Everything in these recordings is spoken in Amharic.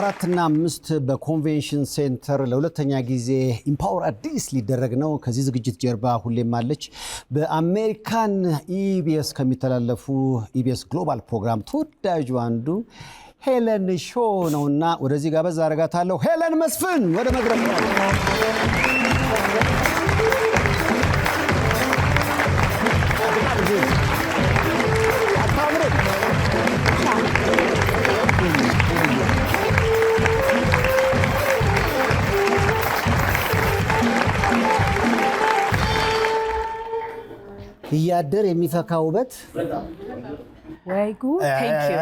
4 እና 5 በኮንቬንሽን ሴንተር ለሁለተኛ ጊዜ ኢምፓወር አዲስ ሊደረግ ነው። ከዚህ ዝግጅት ጀርባ ሁሌም አለች በአሜሪካን ኢቢኤስ ከሚተላለፉ ኢቢኤስ ግሎባል ፕሮግራም ተወዳጁ አንዱ ሄለን ሾው ነውና ወደዚህ ጋር በዛ አረጋታለሁ። ሄለን መስፍን ወደ መድረክ ነው። እያደር የሚፈካ ውበት ወይ ጉድ ቴንክ ዩ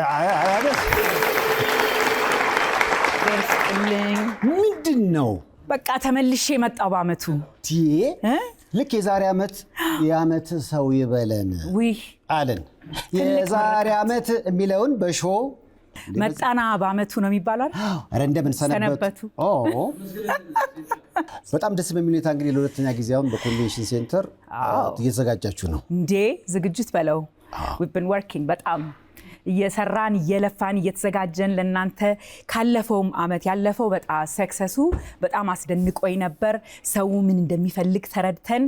ምንድን ነው? በቃ ተመልሼ መጣሁ በአመቱ ልክ የዛሬ አመት የአመት ሰው ይበለን አለን። የዛሬ አመት የሚለውን በሾው መጣና በአመቱ ነው የሚባላል። አረ እንደምን ሰነበቱ። በጣም ደስ በሚል ሁኔታ እንግዲህ ለሁለተኛ ጊዜ አሁን በኮንቬንሽን ሴንተር እየተዘጋጃችሁ ነው እንዴ? ዝግጅት በለው we've been working በጣም እየሰራን እየለፋን እየተዘጋጀን ለናንተ ካለፈው አመት ያለፈው በጣም ሰክሰሱ በጣም አስደንቆይ ነበር። ሰው ምን እንደሚፈልግ ተረድተን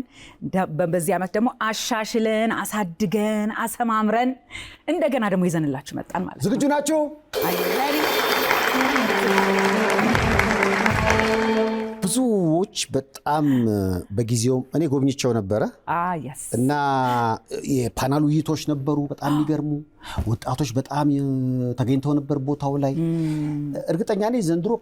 በዚህ አመት ደግሞ አሻሽለን አሳድገን አሰማምረን እንደገና ደግሞ ይዘንላችሁ መጣን ማለት ነው። ዝግጁ ናችሁ? ብዙዎች በጣም በጊዜው እኔ ጎብኝቸው ነበረ እና የፓናል ውይይቶች ነበሩ። በጣም የሚገርሙ ወጣቶች በጣም ተገኝተው ነበር ቦታው ላይ። እርግጠኛ ነኝ ዘንድሮ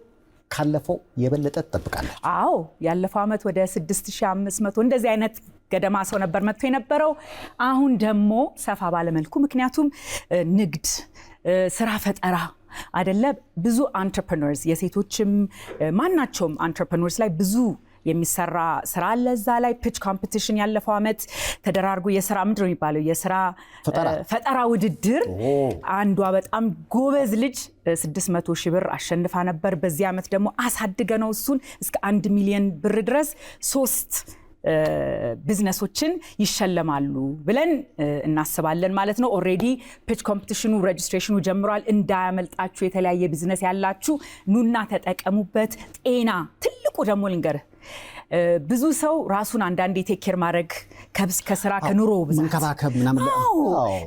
ካለፈው የበለጠ ተጠብቃለች። አዎ ያለፈው አመት ወደ 6500 እንደዚህ አይነት ገደማ ሰው ነበር መጥቶ የነበረው። አሁን ደግሞ ሰፋ ባለ መልኩ ምክንያቱም ንግድ ስራ ፈጠራ አይደለ ብዙ አንትረፕረነርስ የሴቶችም ማናቸውም አንትረፕረነርስ ላይ ብዙ የሚሰራ ስራ አለ። እዛ ላይ ፒች ኮምፒቲሽን ያለፈው አመት ተደራርጎ የስራ ምንድነው የሚባለው የስራ ፈጠራ ውድድር አንዷ በጣም ጎበዝ ልጅ 600,000 ብር አሸንፋ ነበር። በዚህ አመት ደግሞ አሳድገነው እሱን እስከ 1 ሚሊዮን ብር ድረስ 3 ቢዝነሶችን ይሸለማሉ ብለን እናስባለን ማለት ነው። ኦሬዲ ፒች ኮምፒቲሽኑ ሬጅስትሬሽኑ ጀምሯል። እንዳያመልጣችሁ። የተለያየ ቢዝነስ ያላችሁ ኑና ተጠቀሙበት። ጤና ትልቁ ደግሞ ልንገርህ ብዙ ሰው ራሱን አንዳንዴ ቴክ ኬር ማድረግ ከስራ ከኑሮ ብዛት መንከባከብ ምናምን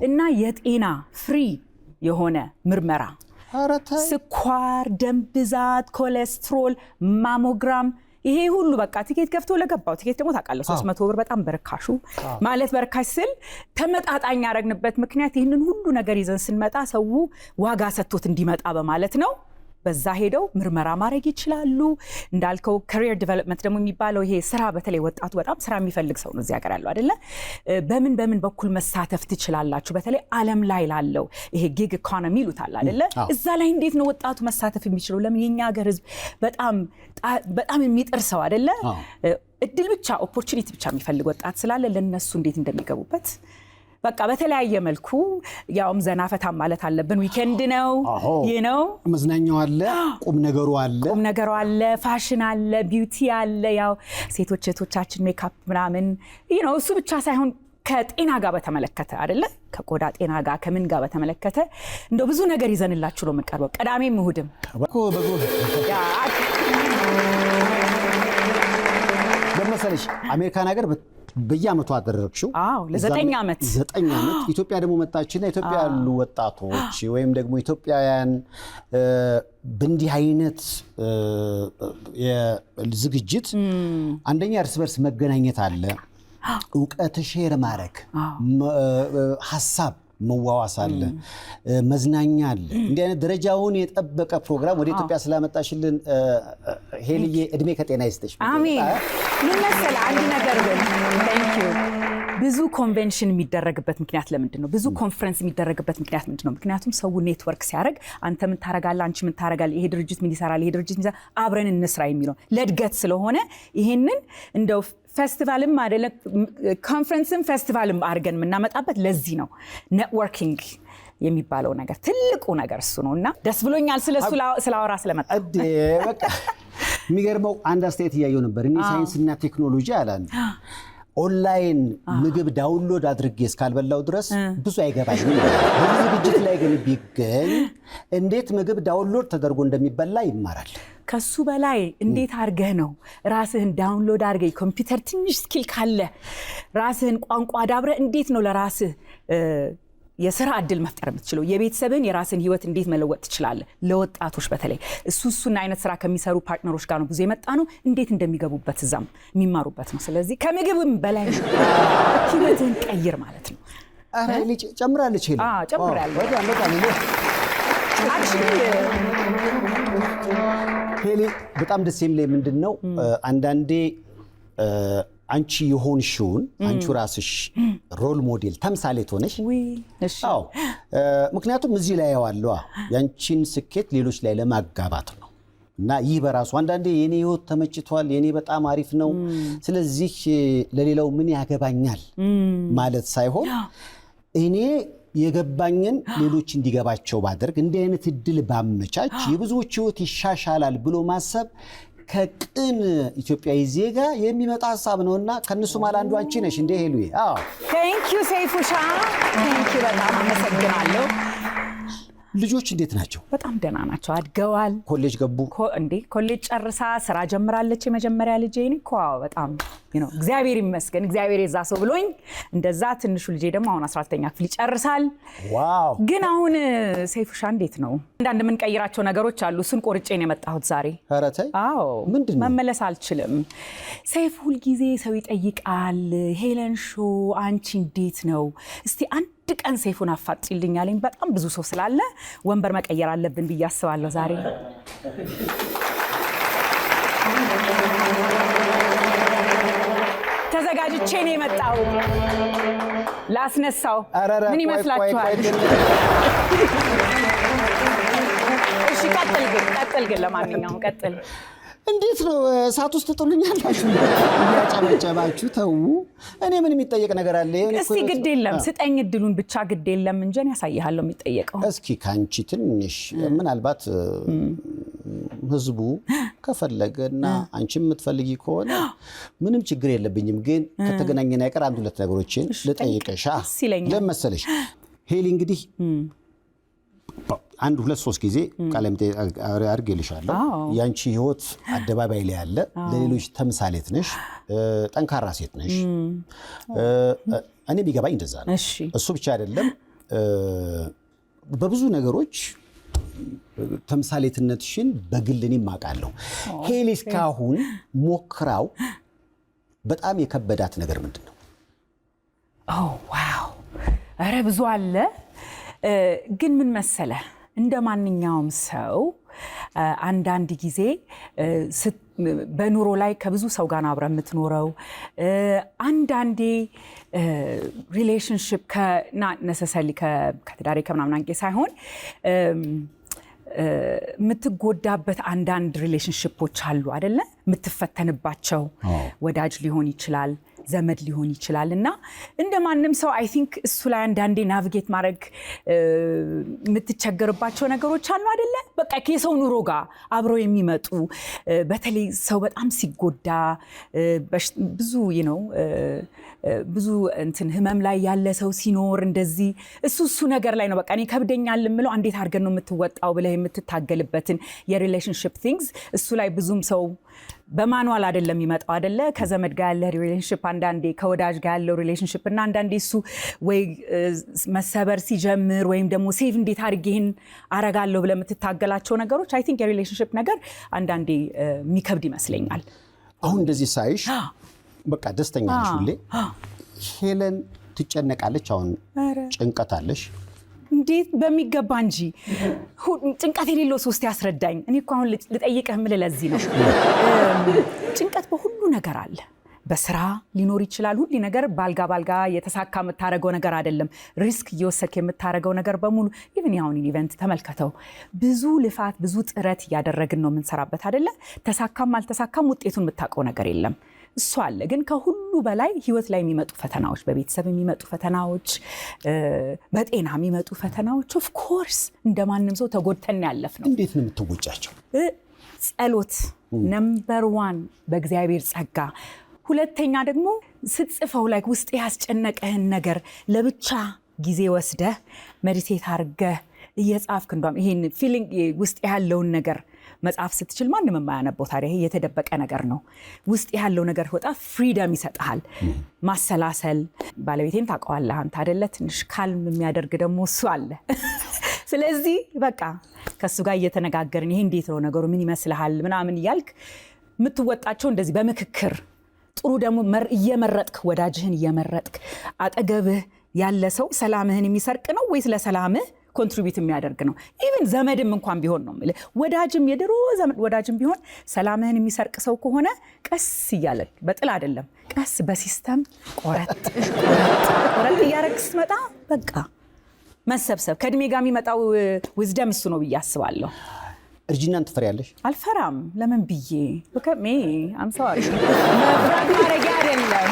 እና የጤና ፍሪ የሆነ ምርመራ ስኳር፣ ደም ብዛት፣ ኮሌስትሮል፣ ማሞግራም ይሄ ሁሉ በቃ ቲኬት ገፍቶ ለገባው ቲኬት ደግሞ ታውቃለህ 300 ብር በጣም በርካሹ ማለት በርካሽ ስል ተመጣጣኝ ያረግንበት ምክንያት ይሄንን ሁሉ ነገር ይዘን ስንመጣ ሰው ዋጋ ሰጥቶት እንዲመጣ በማለት ነው። በዛ ሄደው ምርመራ ማድረግ ይችላሉ። እንዳልከው ካሪየር ዲቨሎፕመንት ደግሞ የሚባለው ይሄ ስራ በተለይ ወጣቱ በጣም ስራ የሚፈልግ ሰው ነው እዚህ ሀገር ያለው አይደለ? በምን በኩል መሳተፍ ትችላላችሁ? በተለይ ዓለም ላይ ላለው ይሄ ጊግ ኢኮኖሚ ይሉታል አይደለ? እዛ ላይ እንዴት ነው ወጣቱ መሳተፍ የሚችለው? ለምን የኛ ሀገር ህዝብ በጣም የሚጥር ሰው አይደለ? እድል ብቻ ኦፖርቹኒቲ ብቻ የሚፈልግ ወጣት ስላለ ለነሱ እንዴት እንደሚገቡበት በቃ በተለያየ መልኩ ያውም ዘናፈታ ማለት አለብን። ዊኬንድ ነው ነው መዝናኛው አለ፣ ቁም ነገሩ አለ፣ ፋሽን አለ፣ ቢዩቲ አለ። ያው ሴቶች እህቶቻችን ሜካፕ ምናምን ነው። እሱ ብቻ ሳይሆን ከጤና ጋር በተመለከተ አይደለ? ከቆዳ ጤና ጋር ከምን ጋር በተመለከተ እንደው ብዙ ነገር ይዘንላችሁ ነው የምንቀርበው። ቀዳሜም እሁድም ለምሳሌ አሜሪካን ሀገር በየአመቱ አደረግሽው ለ9 አመት ኢትዮጵያ ደግሞ መጣችና ኢትዮጵያ ያሉ ወጣቶች ወይም ደግሞ ኢትዮጵያውያን በእንዲህ አይነት የዝግጅት አንደኛ እርስ በርስ መገናኘት አለ፣ ዕውቀት ሼር ማድረግ፣ ሀሳብ መዋዋስ አለ፣ መዝናኛ አለ። እንዲህ አይነት ደረጃውን የጠበቀ ፕሮግራም ወደ ኢትዮጵያ ስላመጣሽልን ሄልዬ እድሜ ከጤና ይስጥሽ። አሜን። ምን መሰለህ አንድ ነገር ብል ቴንክ ዩ ብዙ ኮንቬንሽን የሚደረግበት ምክንያት ለምንድን ነው? ብዙ ኮንፈረንስ የሚደረግበት ምክንያት ምንድን ነው? ምክንያቱም ሰው ኔትወርክ ሲያደርግ አንተ ምን ታረጋለህ፣ አንቺ ምን ታረጋለህ፣ ይሄ ድርጅት ምን ይሰራል፣ ይሄ ድርጅት ምን ይሰራል፣ አብረን እንስራ የሚለው ለእድገት ስለሆነ ይሄንን እንደው ፌስቲቫልም አይደለ ኮንፈረንስም ፌስቲቫልም አድርገን የምናመጣበት ለዚህ ነው። ኔትወርኪንግ የሚባለው ነገር ትልቁ ነገር እሱ ነውና ደስ ብሎኛል ስለሱ ስላወራ ስለመጣ። በቃ የሚገርመው አንድ አስተያየት እያየሁ ነበር። እኔ ሳይንስና ቴክኖሎጂ አላን ኦንላይን ምግብ ዳውንሎድ አድርጌ እስካልበላው ድረስ ብዙ አይገባኝም። በዚህ ዝግጅት ላይ ግን ቢገኝ እንዴት ምግብ ዳውንሎድ ተደርጎ እንደሚበላ ይማራል። ከሱ በላይ እንዴት አድርገህ ነው ራስህን ዳውንሎድ አድርገህ ኮምፒውተር ትንሽ ስኪል ካለ ራስህን ቋንቋ አዳብረህ እንዴት ነው ለራስህ የሥራ ዕድል መፍጠር የምትችለው? የቤተሰብን የራስን ህይወት እንዴት መለወጥ ትችላለህ? ለወጣቶች በተለይ እሱን አይነት ስራ ከሚሰሩ ፓርትነሮች ጋር ነው ብዙ የመጣ ነው። እንዴት እንደሚገቡበት እዛም የሚማሩበት ነው። ስለዚህ ከምግብም በላይ ህይወትን ቀይር ማለት ነው። ጨምራለች ሄሊ በጣም ደስ የሚለኝ ምንድን ነው አንዳንዴ አንቺ የሆንሽውን አንቺ ራስሽ ሮል ሞዴል ተምሳሌት ሆነሽ አዎ ምክንያቱም እዚህ ላይ ያዋለው ያንቺን ስኬት ሌሎች ላይ ለማጋባት ነው እና ይህ በራሱ አንዳንዴ የኔ ህይወት ተመችቷል የኔ በጣም አሪፍ ነው ስለዚህ ለሌላው ምን ያገባኛል ማለት ሳይሆን እኔ የገባኝን ሌሎች እንዲገባቸው ባደርግ እንዲህ አይነት እድል ባመቻች የብዙዎች ህይወት ይሻሻላል ብሎ ማሰብ ከቅን ኢትዮጵያዊ ዜጋ የሚመጣ ሐሳብ ነውና ከነሱ ማለት አንዱ አንቺ ነሽ እንደ ሄሉዬ አዎ ቴንክ ዩ ሰይፉሻ ቴንክ ዩ በጣም አመሰግናለሁ ልጆች እንዴት ናቸው በጣም ደህና ናቸው አድገዋል ኮሌጅ ገቡ እንዴ ኮሌጅ ጨርሳ ስራ ጀምራለች የመጀመሪያ ልጄ እኮ በጣም እግዚአብሔር ይመስገን እግዚአብሔር የዛ ሰው ብሎኝ እንደዛ ትንሹ ልጄ ደግሞ አሁን 12ኛ ክፍል ይጨርሳል ዋው ግን አሁን ሰይፉሻ እንዴት ነው አንዳንድ ምን ቀይራቸው ነገሮች አሉ እሱን ቆርጬ ነው የመጣሁት ዛሬ አረታይ አዎ ምንድነው መመለስ አልችልም ሰይፉ ሁሉ ጊዜ ሰው ይጠይቃል ሄለን ሾ አንቺ እንዴት ነው እስቲ አንድ ቀን ሰይፉን አፋጥልኝ አለኝ በጣም ብዙ ሰው ስላለ ወንበር መቀየር አለብን ብዬ አስባለሁ ዛሬ ተዘጋጅቼ ነው የመጣው ላስነሳው ምን ይመስላችኋል እሺ ቀጥል ግን ለማንኛውም ቀጥል እንዴት ነው እሳት ውስጥ ጥሉኛላችሁ ያጫመጨባችሁ ተው እኔ ምን የሚጠየቅ ነገር አለ እስቲ ግድ የለም ስጠኝ እድሉን ብቻ ግድ የለም እንጀን ያሳይሃለሁ የሚጠየቀው እስኪ ካንቺ ትንሽ ምናልባት ህዝቡ ከፈለገና አንቺ የምትፈልጊ ከሆነ ምንም ችግር የለብኝም ግን ከተገናኘን አይቀር አንድ ሁለት ነገሮችን ልጠይቅሽ ለምሳሌሽ ሄሊ እንግዲህ አንድ ሁለት ሶስት ጊዜ ቃለም አድርጌልሻለሁ ያንቺ ህይወት አደባባይ ላይ ያለ ለሌሎች ተምሳሌት ነሽ ጠንካራ ሴት ነሽ እኔ ቢገባኝ እንደዛ ነው እሱ ብቻ አይደለም በብዙ ነገሮች ተምሳሌትነትሽን በግል እኔም አውቃለሁ ሄሊ እስካሁን ሞክራው በጣም የከበዳት ነገር ምንድነው ዋው አረ ብዙ አለ ግን ምን መሰለ እንደማንኛውም ሰው አንዳንድ ጊዜ በኑሮ ላይ ከብዙ ሰው ጋር አብረ የምትኖረው አንዳንዴ ሪሌሽንሺፕ ከና ነሰሰሊ ከትዳሬ ከምናምን አንቄ ሳይሆን የምትጎዳበት አንዳንድ ሪሌሽንሺፖች አሉ አይደለ የምትፈተንባቸው ወዳጅ ሊሆን ይችላል ዘመድ ሊሆን ይችላል እና እንደማንም ሰው አይ ቲንክ እሱ ላይ አንዳንዴ ናቪጌት ማድረግ የምትቸገርባቸው ነገሮች አሉ አይደለ በቃ ከሰው ኑሮ ጋር አብረው የሚመጡ በተለይ ሰው በጣም ሲጎዳ ብዙ ብዙ እንትን ህመም ላይ ያለ ሰው ሲኖር እንደዚህ እሱ ነገር ላይ ነው በቃ እኔ ከብደኛል የምለው እንዴት አድርገን ነው የምትወጣው ብለህ የምትታገልበትን የሪሌሽንሺፕ ቲንግስ እሱ ላይ ብዙም ሰው በማኑዋል አይደለም የሚመጣው አይደለ ከዘመድ ጋር ያለ ሪሌሽንሺፕ አንዳንዴ ከወዳጅ ጋር ያለው ሪሌሽንሺፕ እና አንዳንዴ እሱ ወይ መሰበር ሲጀምር ወይም ደግሞ ሴቭ እንዴት አድርጌ ይሄን አረጋለሁ ብለህ የምትታገላቸው ነገሮች አይ ቲንክ የሪሌሽንሺፕ ነገር አንዳንዴ የሚከብድ ይመስለኛል አሁን እንደዚህ ሳይሽ በቃ ደስተኛ ነሽ ሁሌ ሄለን ትጨነቃለች አሁን ጭንቀት አለሽ እንዴት በሚገባ እንጂ ጭንቀት የሌለው ሶስት ያስረዳኝ እኔ እኮ አሁን ልጠይቅህ ምን ለዚህ ነው ጭንቀት በሁሉ ነገር አለ በስራ ሊኖር ይችላል ሁሉ ነገር ባልጋ የተሳካ የምታረገው ነገር አይደለም ሪስክ እየወሰድክ የምታረገው ነገር በሙሉ ኢቭን ያውን ኢቨንት ተመልከተው ብዙ ልፋት ብዙ ጥረት ያደረግን ነው የምንሰራበት አይደለ ተሳካም አልተሳካም ውጤቱን የምታውቀው ነገር የለም እሱ አለ ግን ከሁሉ በላይ ህይወት ላይ የሚመጡ ፈተናዎች በቤተሰብ የሚመጡ ፈተናዎች በጤና የሚመጡ ፈተናዎች ኦፍ ኮርስ እንደማንም ሰው ተጎድተን ያለፍነው እንዴት ነው የምትወጫቸው ጸሎት ነምበር 1 በእግዚአብሔር ጸጋ ሁለተኛ ደግሞ ስትጽፈው ላይ ውስጥ ያስጨነቀህን ነገር ለብቻ ጊዜ ወስደህ ሜዲቴት አድርገህ እየጻፍክ እንደውም ይሄን ፊሊንግ ውስጥ ያለውን ነገር መጻፍ ስትችል ማንንም የማያነበው ታዲያ ይሄ የተደበቀ ነገር ነው። ውስጥ ያለው ነገር ወጣ ፍሪደም ይሰጣል። ማሰላሰል ባለቤቴን ታውቀዋለህ አንተ አይደለ? ትንሽ ካልም የሚያደርግ ደግሞ እሱ አለ። ስለዚህ በቃ ከሱ ጋር እየተነጋገርን ይሄ እንዴት ነው ነገሩ ምን ይመስልሃል ምናምን እያልክ የምትወጣቸው እንደዚህ በምክክር ጥሩ ደግሞ እየመረጥክ ወዳጅህን እየመረጥክ አጠገብህ ያለ ሰው ሰላምህን የሚሰርቅ ነው ወይስ ለሰላምህ ኮንትሪቢዩት የሚያደርግ ነው? ኢቭን ዘመድም እንኳን ቢሆን ነው ማለት ወዳጅም የድሮ ዘመድ ወዳጅም ቢሆን ሰላምህን የሚሰርቅ ሰው ከሆነ ቀስ እያለ በጥል አይደለም ቀስ በሲስተም ቆረጥ እያረግ ስትመጣ በቃ መሰብሰብ ከእድሜ ጋር የሚመጣው ዊዝደም እሱ ነው ብዬ አስባለሁ። እርጅናን ትፈሪያለሽ? አልፈራም። ለምን ብዬ በከሜ አም ሶሪ መፍራት ማረግ አይደለም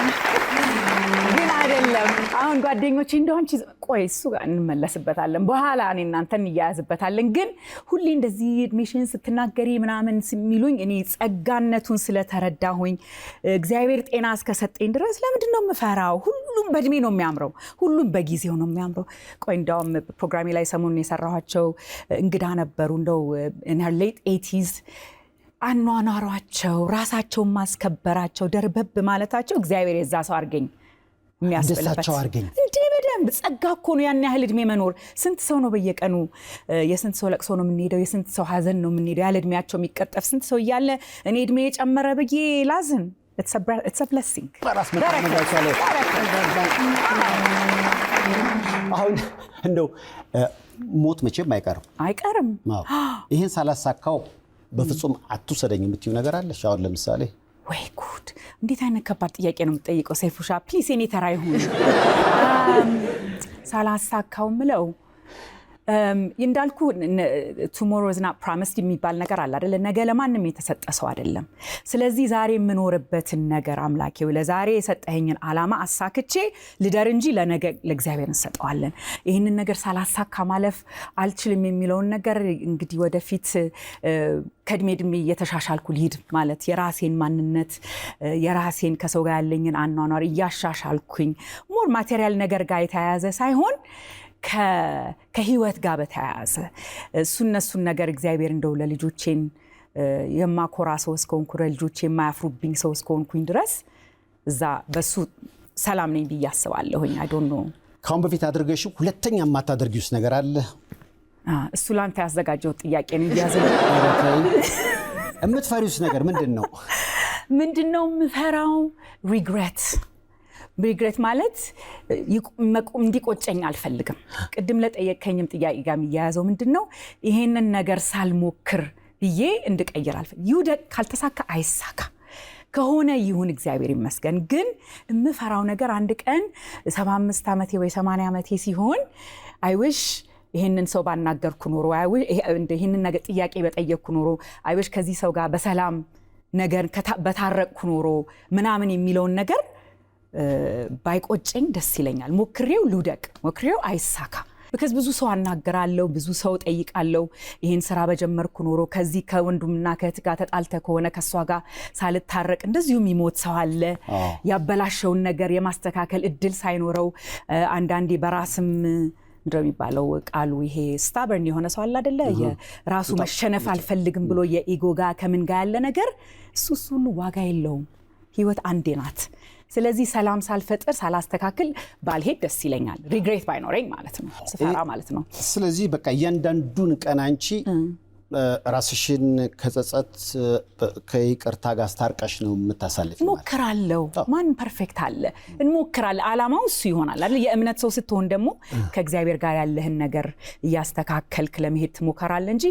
ግን አይደለም። አሁን ጓደኞቼ እንደሆን ቆይ እሱ ጋር እንመለስበታለን በኋላ እኔ እናንተን እያያዝበታለን። ግን ሁሌ እንደዚህ እድሜሽን ስትናገሪ ምናምን የሚሉኝ እኔ ጸጋነቱን ስለተረዳሁኝ እግዚአብሔር ጤና እስከሰጠኝ ድረስ ለምንድን ነው የምፈራው? ሁሉም በእድሜ ነው የሚያምረው፣ ሁሉም በጊዜው ነው የሚያምረው። ቆይ እንደውም ፕሮግራሜ ላይ ሰሞኑን የሰራኋቸው እንግዳ ነበሩ እንደው in her late 80s አኗኗሯቸው ራሳቸውን ማስከበራቸው ደርበብ ማለታቸው እግዚአብሔር የዛ ሰው አርገኝ የሚያስፈልበት እንዴ በደንብ ጸጋ እኮ ነው ያን ያህል እድሜ መኖር። ስንት ሰው ነው በየቀኑ የስንት ሰው ለቅሶ ነው የምንሄደው፣ የስንት ሰው ሀዘን ነው የምንሄደው፣ ያለ እድሜያቸው የሚቀጠፍ ስንት ሰው እያለ እኔ እድሜ የጨመረ ብዬ ላዝን። it's a blessing። አሁን እንደው ሞት መቼም አይቀርም። ይሄን ሳላሳካው በፍጹም አትውሰደኝ የምትይው ነገር አለሽ? አሁን ለምሳሌ ወይ ጉድ እንዴት አይነት ከባድ ጥያቄ ነው የምትጠይቀው ሰይፉሻ። ፕሊስ እኔ ተራ ይሁን። ሳላሳካው ምለው እንዳልኩ tomorrow is not promised የሚባል ነገር አለ አይደል? ነገ ለማንም የተሰጠ ሰው አይደለም። ስለዚህ ዛሬ የምኖርበትን ነገር አምላኬው ለዛሬ የሰጠኸኝን ዓላማ አሳክቼ ልደር እንጂ ለነገ ለእግዚአብሔር እንሰጠዋለን። ይህንን ነገር ሳላሳካ ማለፍ አልችልም የሚለውን ነገር እንግዲህ ወደፊት ከእድሜ ዕድሜ እየተሻሻልኩ ልሂድ ማለት የራሴን ማንነት የራሴን ከሰው ጋር ያለኝን አኗኗር እያሻሻልኩኝ ሞር ማቴሪያል ነገር ጋር የተያያዘ ሳይሆን ከህይወት ጋር በተያያዘ እነሱን ነገር እግዚአብሔር እንደው ለልጆቼን የማኮራ ሰው እስከሆንኩ ለልጆቼ የማያፍሩብኝ ሰው እስከሆንኩኝ ድረስ እዛ በሱ ሰላም ነኝ ብዬ አስባለሁኝ። አይ ዶንት ኖ ካሁን በፊት አድርገሽው ሁለተኛ የማታደርጊውስ ነገር አለ? እሱ ላንተ ያዘጋጀው ጥያቄ ነው። ይያዘው የምትፈሪውስ ነገር ምንድነው? ምንድነው የምፈራው? ሪግሬት ማለት እንዲቆጨኝ አልፈልግም። ቅድም ለጠየቀኝም ጥያቄ ጋር የሚያያዘው ምንድነው ይሄንን ነገር ሳልሞክር ብዬ እንድቀይር አልፈልግም። ይውደቅ ካልተሳካ አይሳካ ከሆነ ይሁን እግዚአብሔር ይመስገን። ግን የምፈራው ነገር አንድ ቀን 75 ዓመቴ ወይ 80 ዓመቴ ሲሆን አይ ዊሽ ይሄንን ሰው ባናገርኩ ኖሮ ይሄንን ነገር ጥያቄ በጠየቅኩ ኖሮ አይ ዊሽ ከዚህ ሰው ጋር በሰላም ነገር በታረቅኩ ኖሮ ምናምን የሚለውን ነገር ባይቆጨኝ ደስ ይለኛል። ሞክሬው ልውደቅ ሞክሬው አይሳካ because ብዙ ሰው አናገራለሁ፣ ብዙ ሰው ጠይቃለሁ። ይሄን ስራ በጀመርኩ ኖሮ ከዚህ ከወንዱምና ከእህት ጋር ተጣልተ ከሆነ ከሷ ጋር ሳልታረቅ እንደዚሁም ይሞት ሰው አለ። ያበላሸውን ነገር የማስተካከል እድል ሳይኖረው አንዳንዴ በራስም እንደሚባለው ቃሉ ይሄ ስታበርን የሆነ ሰው አለ አይደለ? የራሱ መሸነፍ አልፈልግም ብሎ የኢጎ ጋር ከምን ጋር ያለ ነገር እሱ ሁሉ ዋጋ የለውም። ህይወት አንዴ ናት። ስለዚህ ሰላም ሳልፈጥር ሳላስተካክል ባልሄድ ደስ ይለኛል። ሪግሬት ባይኖረኝ ማለት ነው፣ ስፈራ ማለት ነው። ስለዚህ በቃ እያንዳንዱን ቀን አንቺ ራስሽን ከጸጸት ከይቅርታ ጋር አስታርቀሽ ነው የምታሳልፊው? ሞክራለሁ። ማን ፐርፌክት አለ? እንሞክራለን። ዓላማው እሱ ይሆናል አይደል? የእምነት ሰው ስትሆን ደግሞ ከእግዚአብሔር ጋር ያለህን ነገር እያስተካከልክ ለመሄድ ትሞክራለህ እንጂ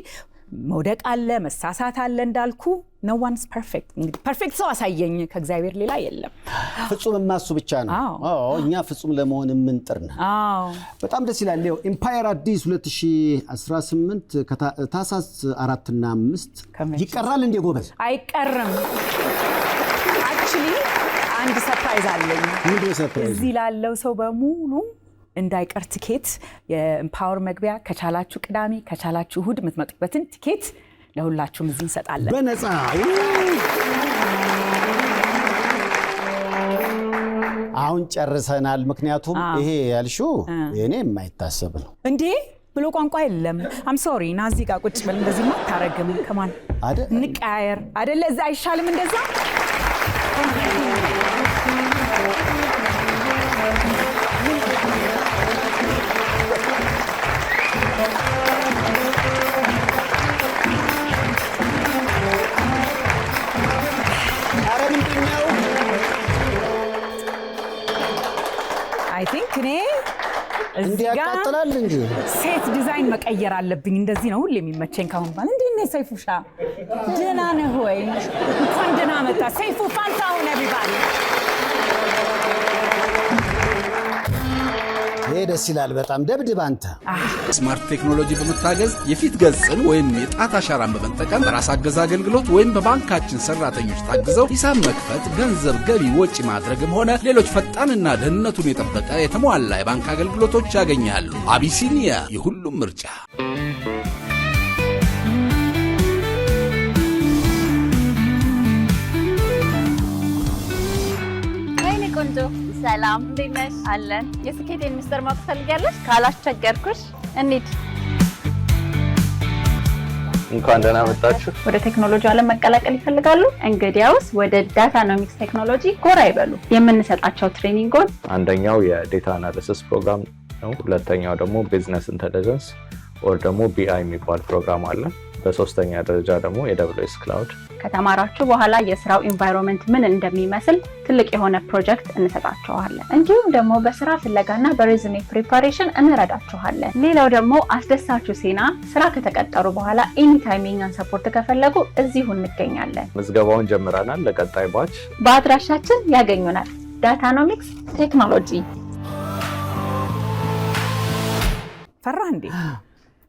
መውደቅ አለ፣ መሳሳት አለ። እንዳልኩ no one's perfect። እንግዲህ ፐርፌክት ሰው አሳየኝ፣ ከእግዚአብሔር ሌላ የለም። ፍጹም ማሱ ብቻ ነው። እኛ ፍጹም ለመሆን ምንጥር ነው። በጣም ደስ ይላል። ኢምፓየር አዲስ 2018 ታህሳስ 4 እና 5 ይቀራል እንደ ጎበዝ? አይቀርም። አክቹሊ አንድ ሰርፕራይዝ አለኝ። ምንድነው ሰርፕራይዝ? እዚህ ላለው ሰው በሙሉ እንዳይቀር ቲኬት የኢምፓወር መግቢያ ከቻላችሁ ቅዳሜ ከቻላችሁ እሁድ የምትመጡበትን ቲኬት ለሁላችሁም እዚህ እንሰጣለን በነፃ። አሁን ጨርሰናል ምክንያቱም ይሄ ያልሽው የኔ የማይታሰብ ነው እንዴ ብሎ ቋንቋ የለም አም ሶሪ ናዚ ጋር ቁጭ በል እንደዚህ ማታረግም ከማን ንቃየር አይደለ እዛ አይሻልም እንደዛ I think እኔ እንዲያቃጥላል እንጂ ሴት ዲዛይን መቀየር አለብኝ እንደዚህ ነው ሁሌ የሚመቸኝ ካሁን ባል እንዴ ነው ሰይፉሻ ደህና ነህ ወይ እንኳን ደህና መጣ ሰይፉ ፋንታሁን everybody ደስ ይላል በጣም ደብድብ አንተ ስማርት ቴክኖሎጂ በመታገዝ የፊት ገጽን ወይም የጣት አሻራን በመጠቀም ራስ አገዝ አገልግሎት ወይም በባንካችን ሰራተኞች ታግዘው ሂሳብ መክፈት ገንዘብ ገቢ ወጪ ማድረግም ሆነ ሌሎች ፈጣንና ደህንነቱን የጠበቀ የተሟላ የባንክ አገልግሎቶች ያገኛሉ አቢሲኒያ የሁሉም ምርጫ ሰላም እንዴት ነሽ አለን የስኬቴን ሚስጥር ማወቅ ትፈልጊያለሽ ካላስቸገርኩሽ እንሂድ እንኳን ደህና መጣችሁ ወደ ቴክኖሎጂ ዓለም መቀላቀል ይፈልጋሉ እንግዲያውስ ወደ ዳታኖሚክስ ቴክኖሎጂ ጎራ ይበሉ የምንሰጣቸው ትሬኒንጎች አንደኛው የዴታ አናሊሲስ ፕሮግራም ነው ሁለተኛው ደግሞ ቢዝነስ ኢንተለጀንስ ኦር ደግሞ ቢአይ የሚባል ፕሮግራም አለ በሶስተኛ ደረጃ ደግሞ AWS ክላውድ ከተማራችሁ በኋላ የስራው ኢንቫይሮንመንት ምን እንደሚመስል ትልቅ የሆነ ፕሮጀክት እንሰጣችኋለን እንዲሁም ደግሞ በስራ ፍለጋና በሬዝሜ ፕሪፓሬሽን እንረዳችኋለን ሌላው ደግሞ አስደሳችሁ ዜና ስራ ከተቀጠሩ በኋላ ኤኒ ታይም የኛን ሰፖርት ከፈለጉ እዚሁ እንገኛለን ምዝገባውን ጀምረናል ለቀጣይ ባች በአድራሻችን ያገኙናል ዳታኖሚክስ ቴክኖሎጂ ፈራ እንዴ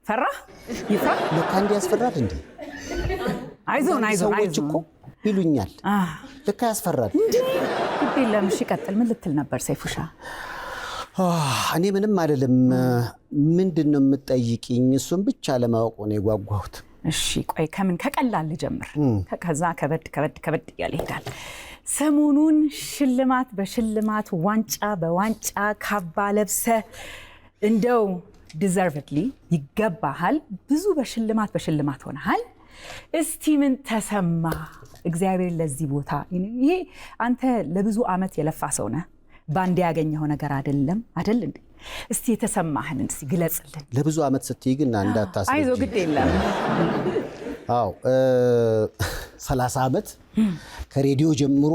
ፈራ ይፍራ ለካ እንዴ ያስፈራል እንዴ አይዞን እኮ ይሉኛል ለካ ያስፈራል እንዴ ይበለም እሺ ቀጥል ምን ልትል ነበር ሰይፉሻ እኔ ምንም አይደለም ምንድነው የምትጠይቂኝ እሱን ብቻ ለማወቅ ነው የጓጓሁት እሺ ቆይ ከምን ከቀላል ልጀምር ከዛ ከበድ ያለ ይሄዳል ሰሞኑን ሽልማት በሽልማት ዋንጫ በዋንጫ ካባ ለብሰ እንደው deservedly ይገባሃል ብዙ በሽልማት ሆነሃል እስቲ ምን ተሰማ እግዚአብሔር ለዚህ ቦታ ይሄ አንተ ለብዙ አመት የለፋ ሰው ነህ ባንዴ ያገኘው ነገር አይደለም አይደል እንዴ እስቲ የተሰማህን እስቲ ግለጽልን ለብዙ አመት ስትይ ግን እንዳታስብ አይዞ ግድ የለም አው 30 አመት ከሬዲዮ ጀምሮ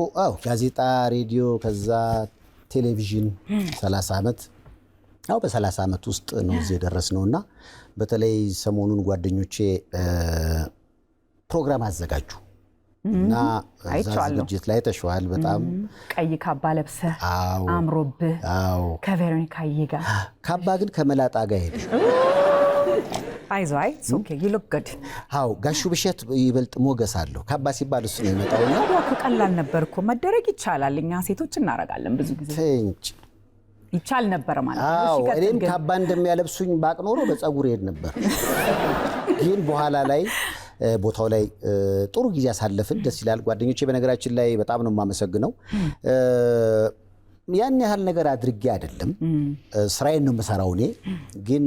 ጋዜጣ ሬዲዮ ከዛ ቴሌቪዥን 30 አመት አው በ30 አመት ውስጥ ነው እዚህ ደረስነውና በተለይ ሰሞኑን ጓደኞቼ ፕሮግራም አዘጋጁ እና ዝግጅት ላይ ተሽዋል በጣም ቀይ ካባ ለብሰ አምሮብ ከቬሮኒካ ይጋ ካባ ግን ከመላጣ ጋር ሄደ አይዞይ ኦኬ you look good አው ጋሹ ብሸት ይበልጥ ሞገስ አለው ካባ ሲባል እሱ ነው የመጣውና ቀላል ነበርኩ መደረግ ይቻላል እኛ ሴቶች እናረጋለን ብዙ ጊዜ ፍንጭ ይቻል ነበር ማለት ነው እኔም ካባ እንደሚያለብሱኝ ባቅኖሮ በፀጉር ሄድ ነበር ግን በኋላ ላይ ቦታው ላይ ጥሩ ጊዜ አሳለፍን ደስ ይላል ጓደኞቼ በነገራችን ላይ በጣም ነው ማመሰግነው ያን ያህል ነገር አድርጌ አይደለም ስራዬን ነው መሰራው እኔ ግን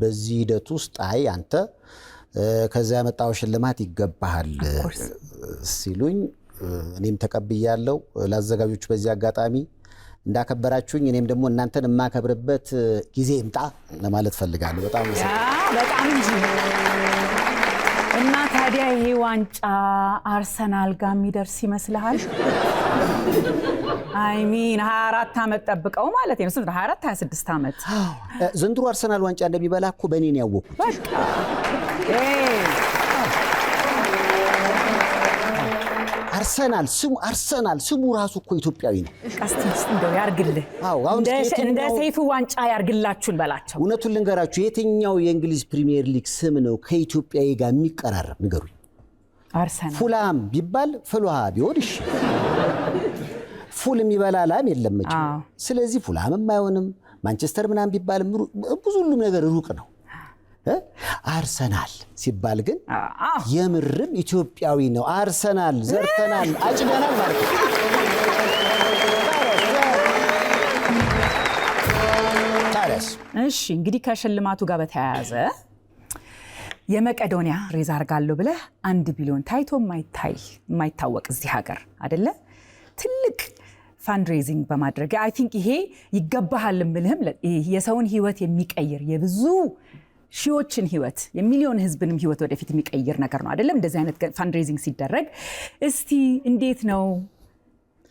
በዚህ ሂደት ውስጥ አንተ ከዛ ያመጣው ሽልማት ይገባሃል ሲሉኝ እኔም ተቀብያለሁ ላዘጋጆቹ በዚህ አጋጣሚ እንዳከበራችሁኝ እኔም ደግሞ እናንተን ማከብርበት ጊዜ ይምጣ ለማለት ፈልጋለሁ በጣም እንጂ እና ታዲያ ይሄ ዋንጫ አርሰናል ጋር የሚደርስ ይመስልሃል አይ ሚን 24 አመት ጠብቀው ማለት ነው 24 26 አመት ዘንድሮ አርሰናል ዋንጫ እንደሚበላ እኮ በእኔ ነው ያወቁት በቃ አርሰናል ስሙ ራሱ እኮ ኢትዮጵያዊ ነው ቀስቲስ እንደው ያርግልህ እንደ ሰይፉ ዋንጫ ያርግላችሁን በላቸው እውነቱን ልንገራችሁ የትኛው የእንግሊዝ ፕሪሚየር ሊግ ስም ነው ከኢትዮጵያዊ ጋር የሚቀራረብ ንገሩኝ አርሰናል ፉላም ቢባል ፍሉሃ ቢሆን እሺ ፉል የሚበላ ላም የለም እንጂ ስለዚህ ፉላምም አይሆንም ማንቸስተር ምናምን ቢባል ብዙ ሁሉም ነገር ሩቅ ነው አርሰናል ሲባል ግን የምርም ኢትዮጵያዊ ነው አርሰናል ዘርተናል አጭደናል ማለት ነው ከዛስ? እሺ እንግዲህ ከሽልማቱ ጋር በተያያዘ የመቄዶንያ ሬዝ አርጋለሁ ብለህ 1 ቢሊዮን ታይቶ የማይታወቅ እዚህ ሀገር አይደለ ትልቅ ፋንድሬዚንግ በማድረግ አይ ቲንክ ይሄ ይገባሃል ምልህም የሰውን ህይወት የሚቀይር የብዙ ሺዎችን ህይወት የሚሊዮን ህዝብንም ህይወት ወደፊት የሚቀይር ነገር ነው አይደለም እንደዚህ አይነት ፋንድሬዚንግ ሲደረግ እስቲ እንዴት ነው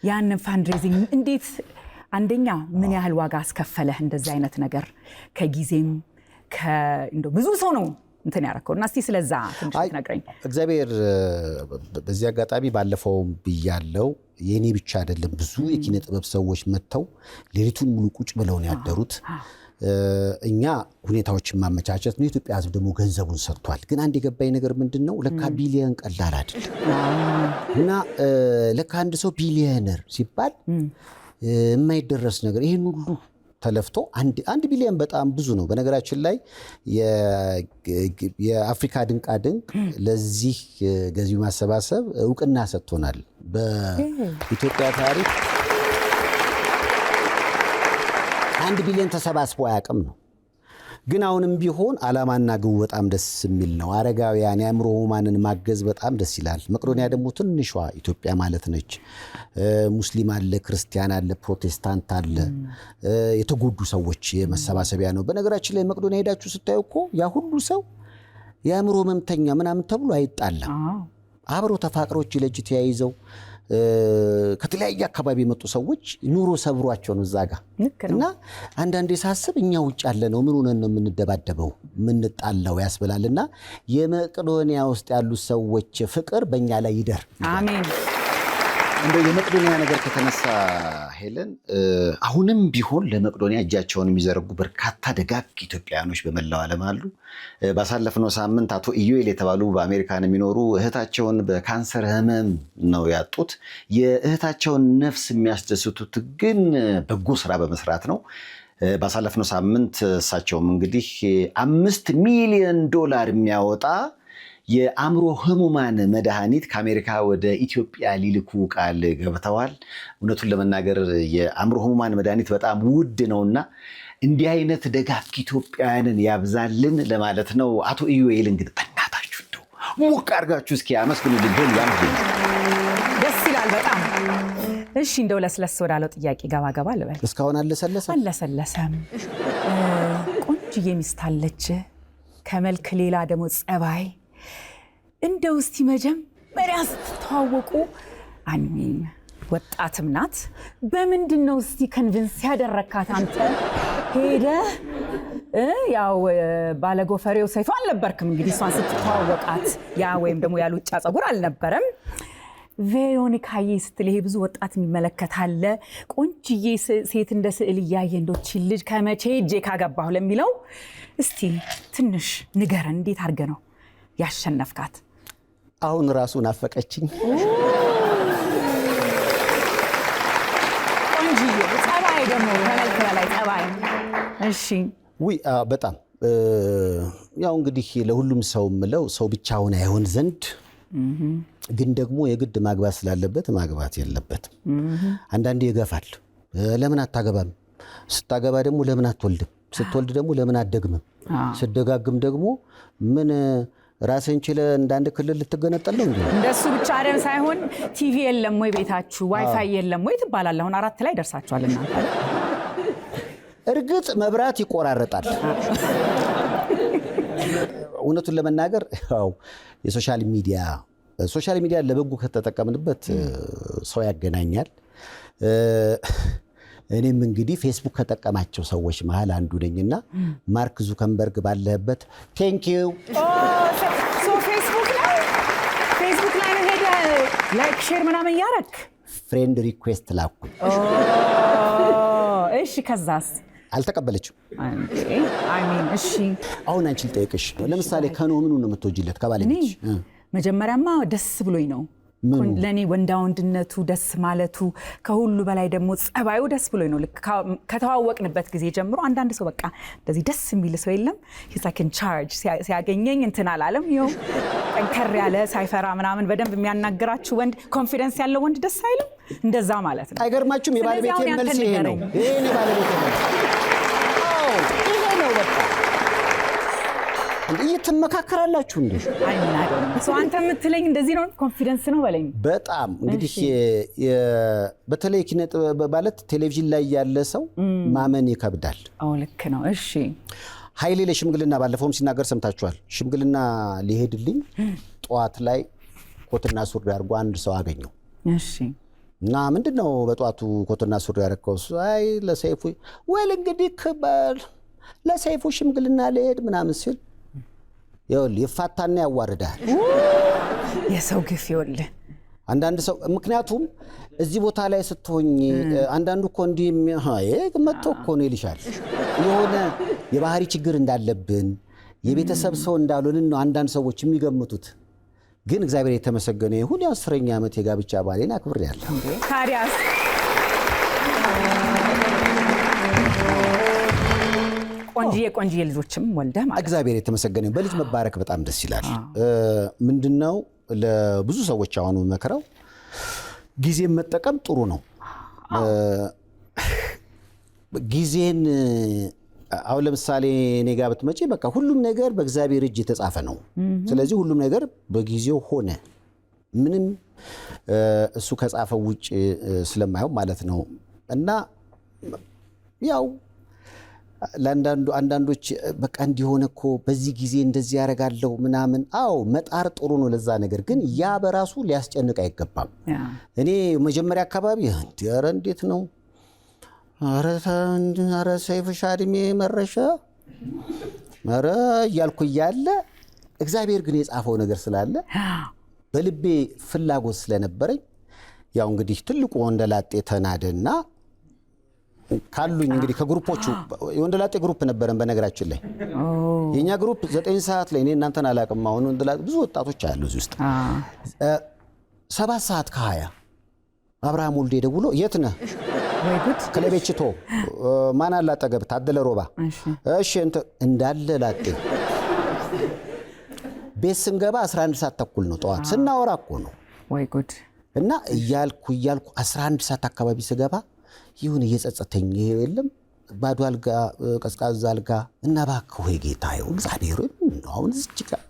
ያንን ፋንድሬዚንግ እንዴት አንደኛ ምን ያህል ዋጋ አስከፈለህ እንደዚህ አይነት ነገር ከጊዜም ብዙ ሰው ነው እንትን ያረከውና እስቲ ስለዛ ትንሽ ነግረኝ እግዚአብሔር በዚህ አጋጣሚ ባለፈው ብያለው የኔ ብቻ አይደለም ብዙ የኪነ ጥበብ ሰዎች መተው ሌሊቱን ሙሉ ቁጭ ብለው ነው ያደሩት እኛ ሁኔታዎችን ማመቻቸት ነው ኢትዮጵያ ህዝብ ደግሞ ገንዘቡን ሰጥቷል ግን አንድ የገባኝ ነገር ምንድነው ለካ ቢሊየን ቀላል አይደል እና ለካ አንድ ሰው ቢሊየነር ሲባል የማይደረስ ነገር ይሄን ሁሉ ተለፍቶ 1 ቢሊዮን በጣም ብዙ ነው በነገራችን ላይ የአፍሪካ ድንቃ ድንቅ ለዚህ ገዢ ማሰባሰብ ዕውቅና ሰጥቶናል በኢትዮጵያ ታሪክ 1 ቢሊዮን ተሰባስቦ ያቀም ነው ግን አሁንም ቢሆን አላማና ግቡ በጣም ደስ የሚል ነው አረጋውያን ያምሮ ማንን ማገዝ በጣም ደስ ይላል መቄዶንያ ደግሞ ትንሿ ኢትዮጵያ ማለት ነች ሙስሊም አለ ክርስቲያን አለ ፕሮቴስታንት አለ የተጎዱ ሰዎች የመሰባሰቢያ ነው በነገራችን ላይ መቄዶንያ ሄዳችሁ ስታዩኮ ያ ሁሉ ሰው ያምሮ መምተኛ ምናምን ተብሎ አይጣላ አብሮ ተፋቅሮች ለጅ ተያይዘው ከተለያየ አካባቢ የመጡ ሰዎች ኑሮ ሰብሯቸው ነው ዛጋ እና አንዳንዴ ሳስብ እኛ ውጭ ያለ ነው ምን ሆነን ነው የምንደባደበው ምንጣላው ያስበላልና የመቄዶንያ ውስጥ ያሉ ሰዎች ፍቅር በእኛ ላይ ይደር አሜን እንደው የመቄዶንያ ነገር ከተነሳ ሄለን አሁንም ቢሆን ለመቄዶንያ እጃቸውን የሚዘረጉ በርካታ ደጋግ ኢትዮጵያውያኖች በመላው ዓለም አሉ ባሳለፍነው ሳምንት አቶ ኢዩኤል የተባሉ በአሜሪካን የሚኖሩ እህታቸውን በካንሰር ህመም ነው ያጡት የእህታቸውን ነፍስ የሚያስደስቱት ግን በጎ ስራ በመስራት ነው ባሳለፍነው ሳምንት እሳቸውም እንግዲህ $5 ሚሊዮን የሚያወጣ የአእምሮ ህሙማን መድኃኒት ከአሜሪካ ወደ ኢትዮጵያ ሊልኩ ቃል ገብተዋል እውነቱን ለመናገር የአእምሮ ህሙማን መድኃኒት በጣም ውድ ነውና እንዲህ አይነት ደጋግ ኢትዮጵያውያንን ያብዛልን ለማለት ነው አቶ ኢዩኤል እንግዲህ በእናታችሁ እንደው ሙቅ አርጋችሁ እስኪ አመስግኑልኝ ሆን ያምሩ ደስ ይላል በጣም እሺ እንደው ለስለስ ወዳለው ጥያቄ ገባ ልበል እስካሁን አለሰለሰም ቆንጆዬ ሚስት አለች ከመልክ ሌላ ደግሞ ጸባይ እንደው እስቲ መጀመሪያ ስትተዋወቁ አሚን ወጣትም ናት በምንድነው እስቲ ኮንቪንስ ያደረካት አንተ ሄደ ያው ባለጎፈሬው ሰይፉ አልነበርክም እንግዲህ እሷን ስትተዋወቃት ያ ወይም ደግሞ ያሉጫ ጸጉር አልነበረም ቬሮኒካዬ ስትል ይሄ ብዙ ወጣት የሚመለከታለ ቆንጆዬ ሴት እንደ ስዕል እያየ እንደች ልጅ ከመቼ እጄ ካገባሁ ለሚለው እስቲ ትንሽ ንገረን እንዴት አድርገ ነው ያሸነፍካት አሁን ራሱ ናፈቀችኝ ቆንጆዬ ጸባይ ደግሞ ከመልክ ላይ ጸባይ እሺ በጣም ያው እንግዲህ ለሁሉም ሰው ምለው ሰው ብቻውን አይሆን ዘንድ ግን ደግሞ የግድ ማግባት ስላለበት ማግባት የለበትም አንዳንዴ ይገፋል ለምን አታገባም ስታገባ ደግሞ ለምን አትወልድም ስትወልድ ደግሞ ለምን አትደግምም ስትደጋግም ደግሞ ምን ራስን ችለ እንዳንድ ክልል ልትገነጠል ነው እንዴ እንደሱ ብቻ አይደል ሳይሆን ቲቪ የለም ወይ ቤታችሁ ዋይፋይ የለም ወይ ትባላል አሁን 4 ላይ ደርሳችኋል እናንተ እርግጥ መብራት ይቆራረጣል እውነቱን ለመናገር ያው የሶሻል ሚዲያ ለበጎ ከተጠቀምንበት ሰው ያገናኛል እኔም እንግዲህ ፌስቡክ ከተጠቀማቸው ሰዎች መሃል አንዱ ነኝና ማርክ ዙከንበርግ ባለበት ቴንክ ዩ ሶ ፌስቡክ ላይ ነው ሄደ ላይክ ሼር ምናምን ያረክ ፍሬንድ ሪኩዌስት ላኩ እሺ ከዛስ አልተቀበለችም አይ ሚን እሺ አሁን አንቺ ልጠይቅሽ ለምሳሌ ከኖ ምኑ ነው የምትወጂለት ከባለቤትሽ መጀመሪያማ ደስ ብሎኝ ነው ለኔ ወንዳውንድነቱ ደስ ማለቱ ከሁሉ በላይ ደግሞ ጸባዩ ደስ ብሎኝ ነው ከተዋወቅንበት ጊዜ ጀምሮ አንዳንድ ሰው በቃ እንደዚህ ደስ የሚል ሰው የለም he's like in charge ሲያገኘኝ እንትን አላለም ይው ጠንከር ያለ ሳይፈራ ምናምን በደንብ የሚያናግራችሁ ወንድ ኮንፊደንስ ያለው ወንድ ደስ አይልም እንደዛ ማለት ነው አይገርማችሁም የባለቤቴ መልስ ይሄ ነው ይሄ ባለቤቴ ነው እየተመካከራላችሁ እንዴ? አይናደም ሰው አንተ የምትለኝ እንደዚህ ነው ኮንፊደንስ ነው በለኝ። በጣም እንግዲህ በተለይ ኪነ ጥበብ ማለት ቴሌቪዥን ላይ ያለ ሰው ማመን ይከብዳል። አዎ ልክ ነው። እሺ ኃይሌ ለሽምግልና ባለፈውም ሲናገር ሰምታችኋል። ሽምግልና ሊሄድልኝ ጠዋት ላይ ኮትና ሱሪ አድርጎ አንድ ሰው አገኘው። እሺ እና ምንድነው በጠዋቱ ኮትና ሱሪ ያደረከው? አይ ለሰይፉ ወይ እንግዲህ ከበል ለሰይፉ ሽምግልና ልሄድ ምናምን ሲል ይኸውልህ ይፋታና ያዋርዳል። የሰው ግፍ ይኸውልህ አንዳንድ ሰው ምክንያቱም እዚህ ቦታ ላይ ስትሆኝ አንዳንዱ እኮ እንዲህ መጥቶ እኮ ነው ይልሻል። የሆነ የባህሪ ችግር እንዳለብን የቤተሰብ ሰው እንዳልሆንን ነው አንዳንድ ሰዎች የሚገምቱት። ግን እግዚአብሔር የተመሰገነ ይሁን 10ኛ ዓመት የጋብቻ ባሌን አክብሬያለሁ። ታዲያስ ቆንጂዬ ልጆችም ወልደህ ማለት እግዚአብሔር የተመሰገነ ይሁን። በልጅ መባረክ በጣም ደስ ይላል። ምንድነው ለብዙ ሰዎች አሁን መከራው ጊዜን መጠቀም ጥሩ ነው። ጊዜን አሁን ለምሳሌ እኔ ጋር ብትመጪ በቃ ሁሉም ነገር በእግዚአብሔር እጅ የተጻፈ ነው። ስለዚህ ሁሉም ነገር በጊዜው ሆነ። ምንም እሱ ከጻፈው ውጭ ስለማይሆን ማለት ነው። እና ያው አንዳንዶች በቃ እንዲሆነ እኮ በዚህ ጊዜ እንደዚህ ያደርጋለሁ ምናምን። አዎ መጣር ጥሩ ነው ለዛ ነገር፣ ግን ያ በራሱ ሊያስጨንቅ አይገባም። እኔ መጀመሪያ አካባቢ ኧረ እንዴት ነው ኧረ ሰይፍሻ እድሜ መረሻ ኧረ እያልኩ እያለ እግዚአብሔር ግን የጻፈው ነገር ስላለ በልቤ ፍላጎት ስለነበረኝ ያው እንግዲህ ትልቁ ወንደላጤ ተናደና ካሉኝ እንግዲህ ከግሩፖቹ የወንደላጤ ግሩፕ ነበረን። በነገራችን ላይ የኛ ግሩፕ 9 ሰዓት ላይ እኔ እናንተን አላቅም። አሁን ወንደላጤ ብዙ ወጣቶች አሉ እዚህ ውስጥ 7 ሰዓት ከ20 አብርሃም ወልዴ ደውሎ የት ነህ? ወይ ጉድ ከለቤችቶ ማን አለ አጠገብ? ታደለ ሮባ። እሺ እንዳለ ላጤ ቤት ስንገባ 11 ሰዓት ተኩል ነው ጠዋት ስናወራ እኮ ነው። ወይ ጉድ እና እያልኩ 11 ሰዓት አካባቢ ስገባ ይሁን እየጸጸተኝ ይሄ የለም ባዶ አልጋ ቀዝቃዛ አልጋ እና እባክህ ወይ ጌታዬ እግዚአብሔር አሁን እዚህ ጋር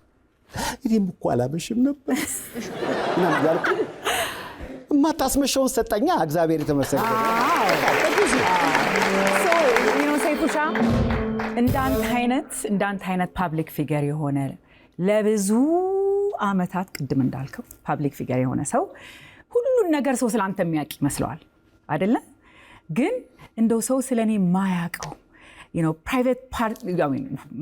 እኔም እኮ አላመሽም ነበር እና ያልኩ ማታስመሸውን ሰጠኛ። እግዚአብሔር የተመሰገነ ሰይፉሻ እንዳንተ አይነት ፓብሊክ ፊገር የሆነ ለብዙ አመታት ቅድም እንዳልከው ፓብሊክ ፊገር የሆነ ሰው ሁሉን ነገር ሰው ስላንተ የሚያውቅ ይመስለዋል አይደለ? ግን እንደው ሰው ስለኔ ማያውቀው ፕራይቬት ፓርት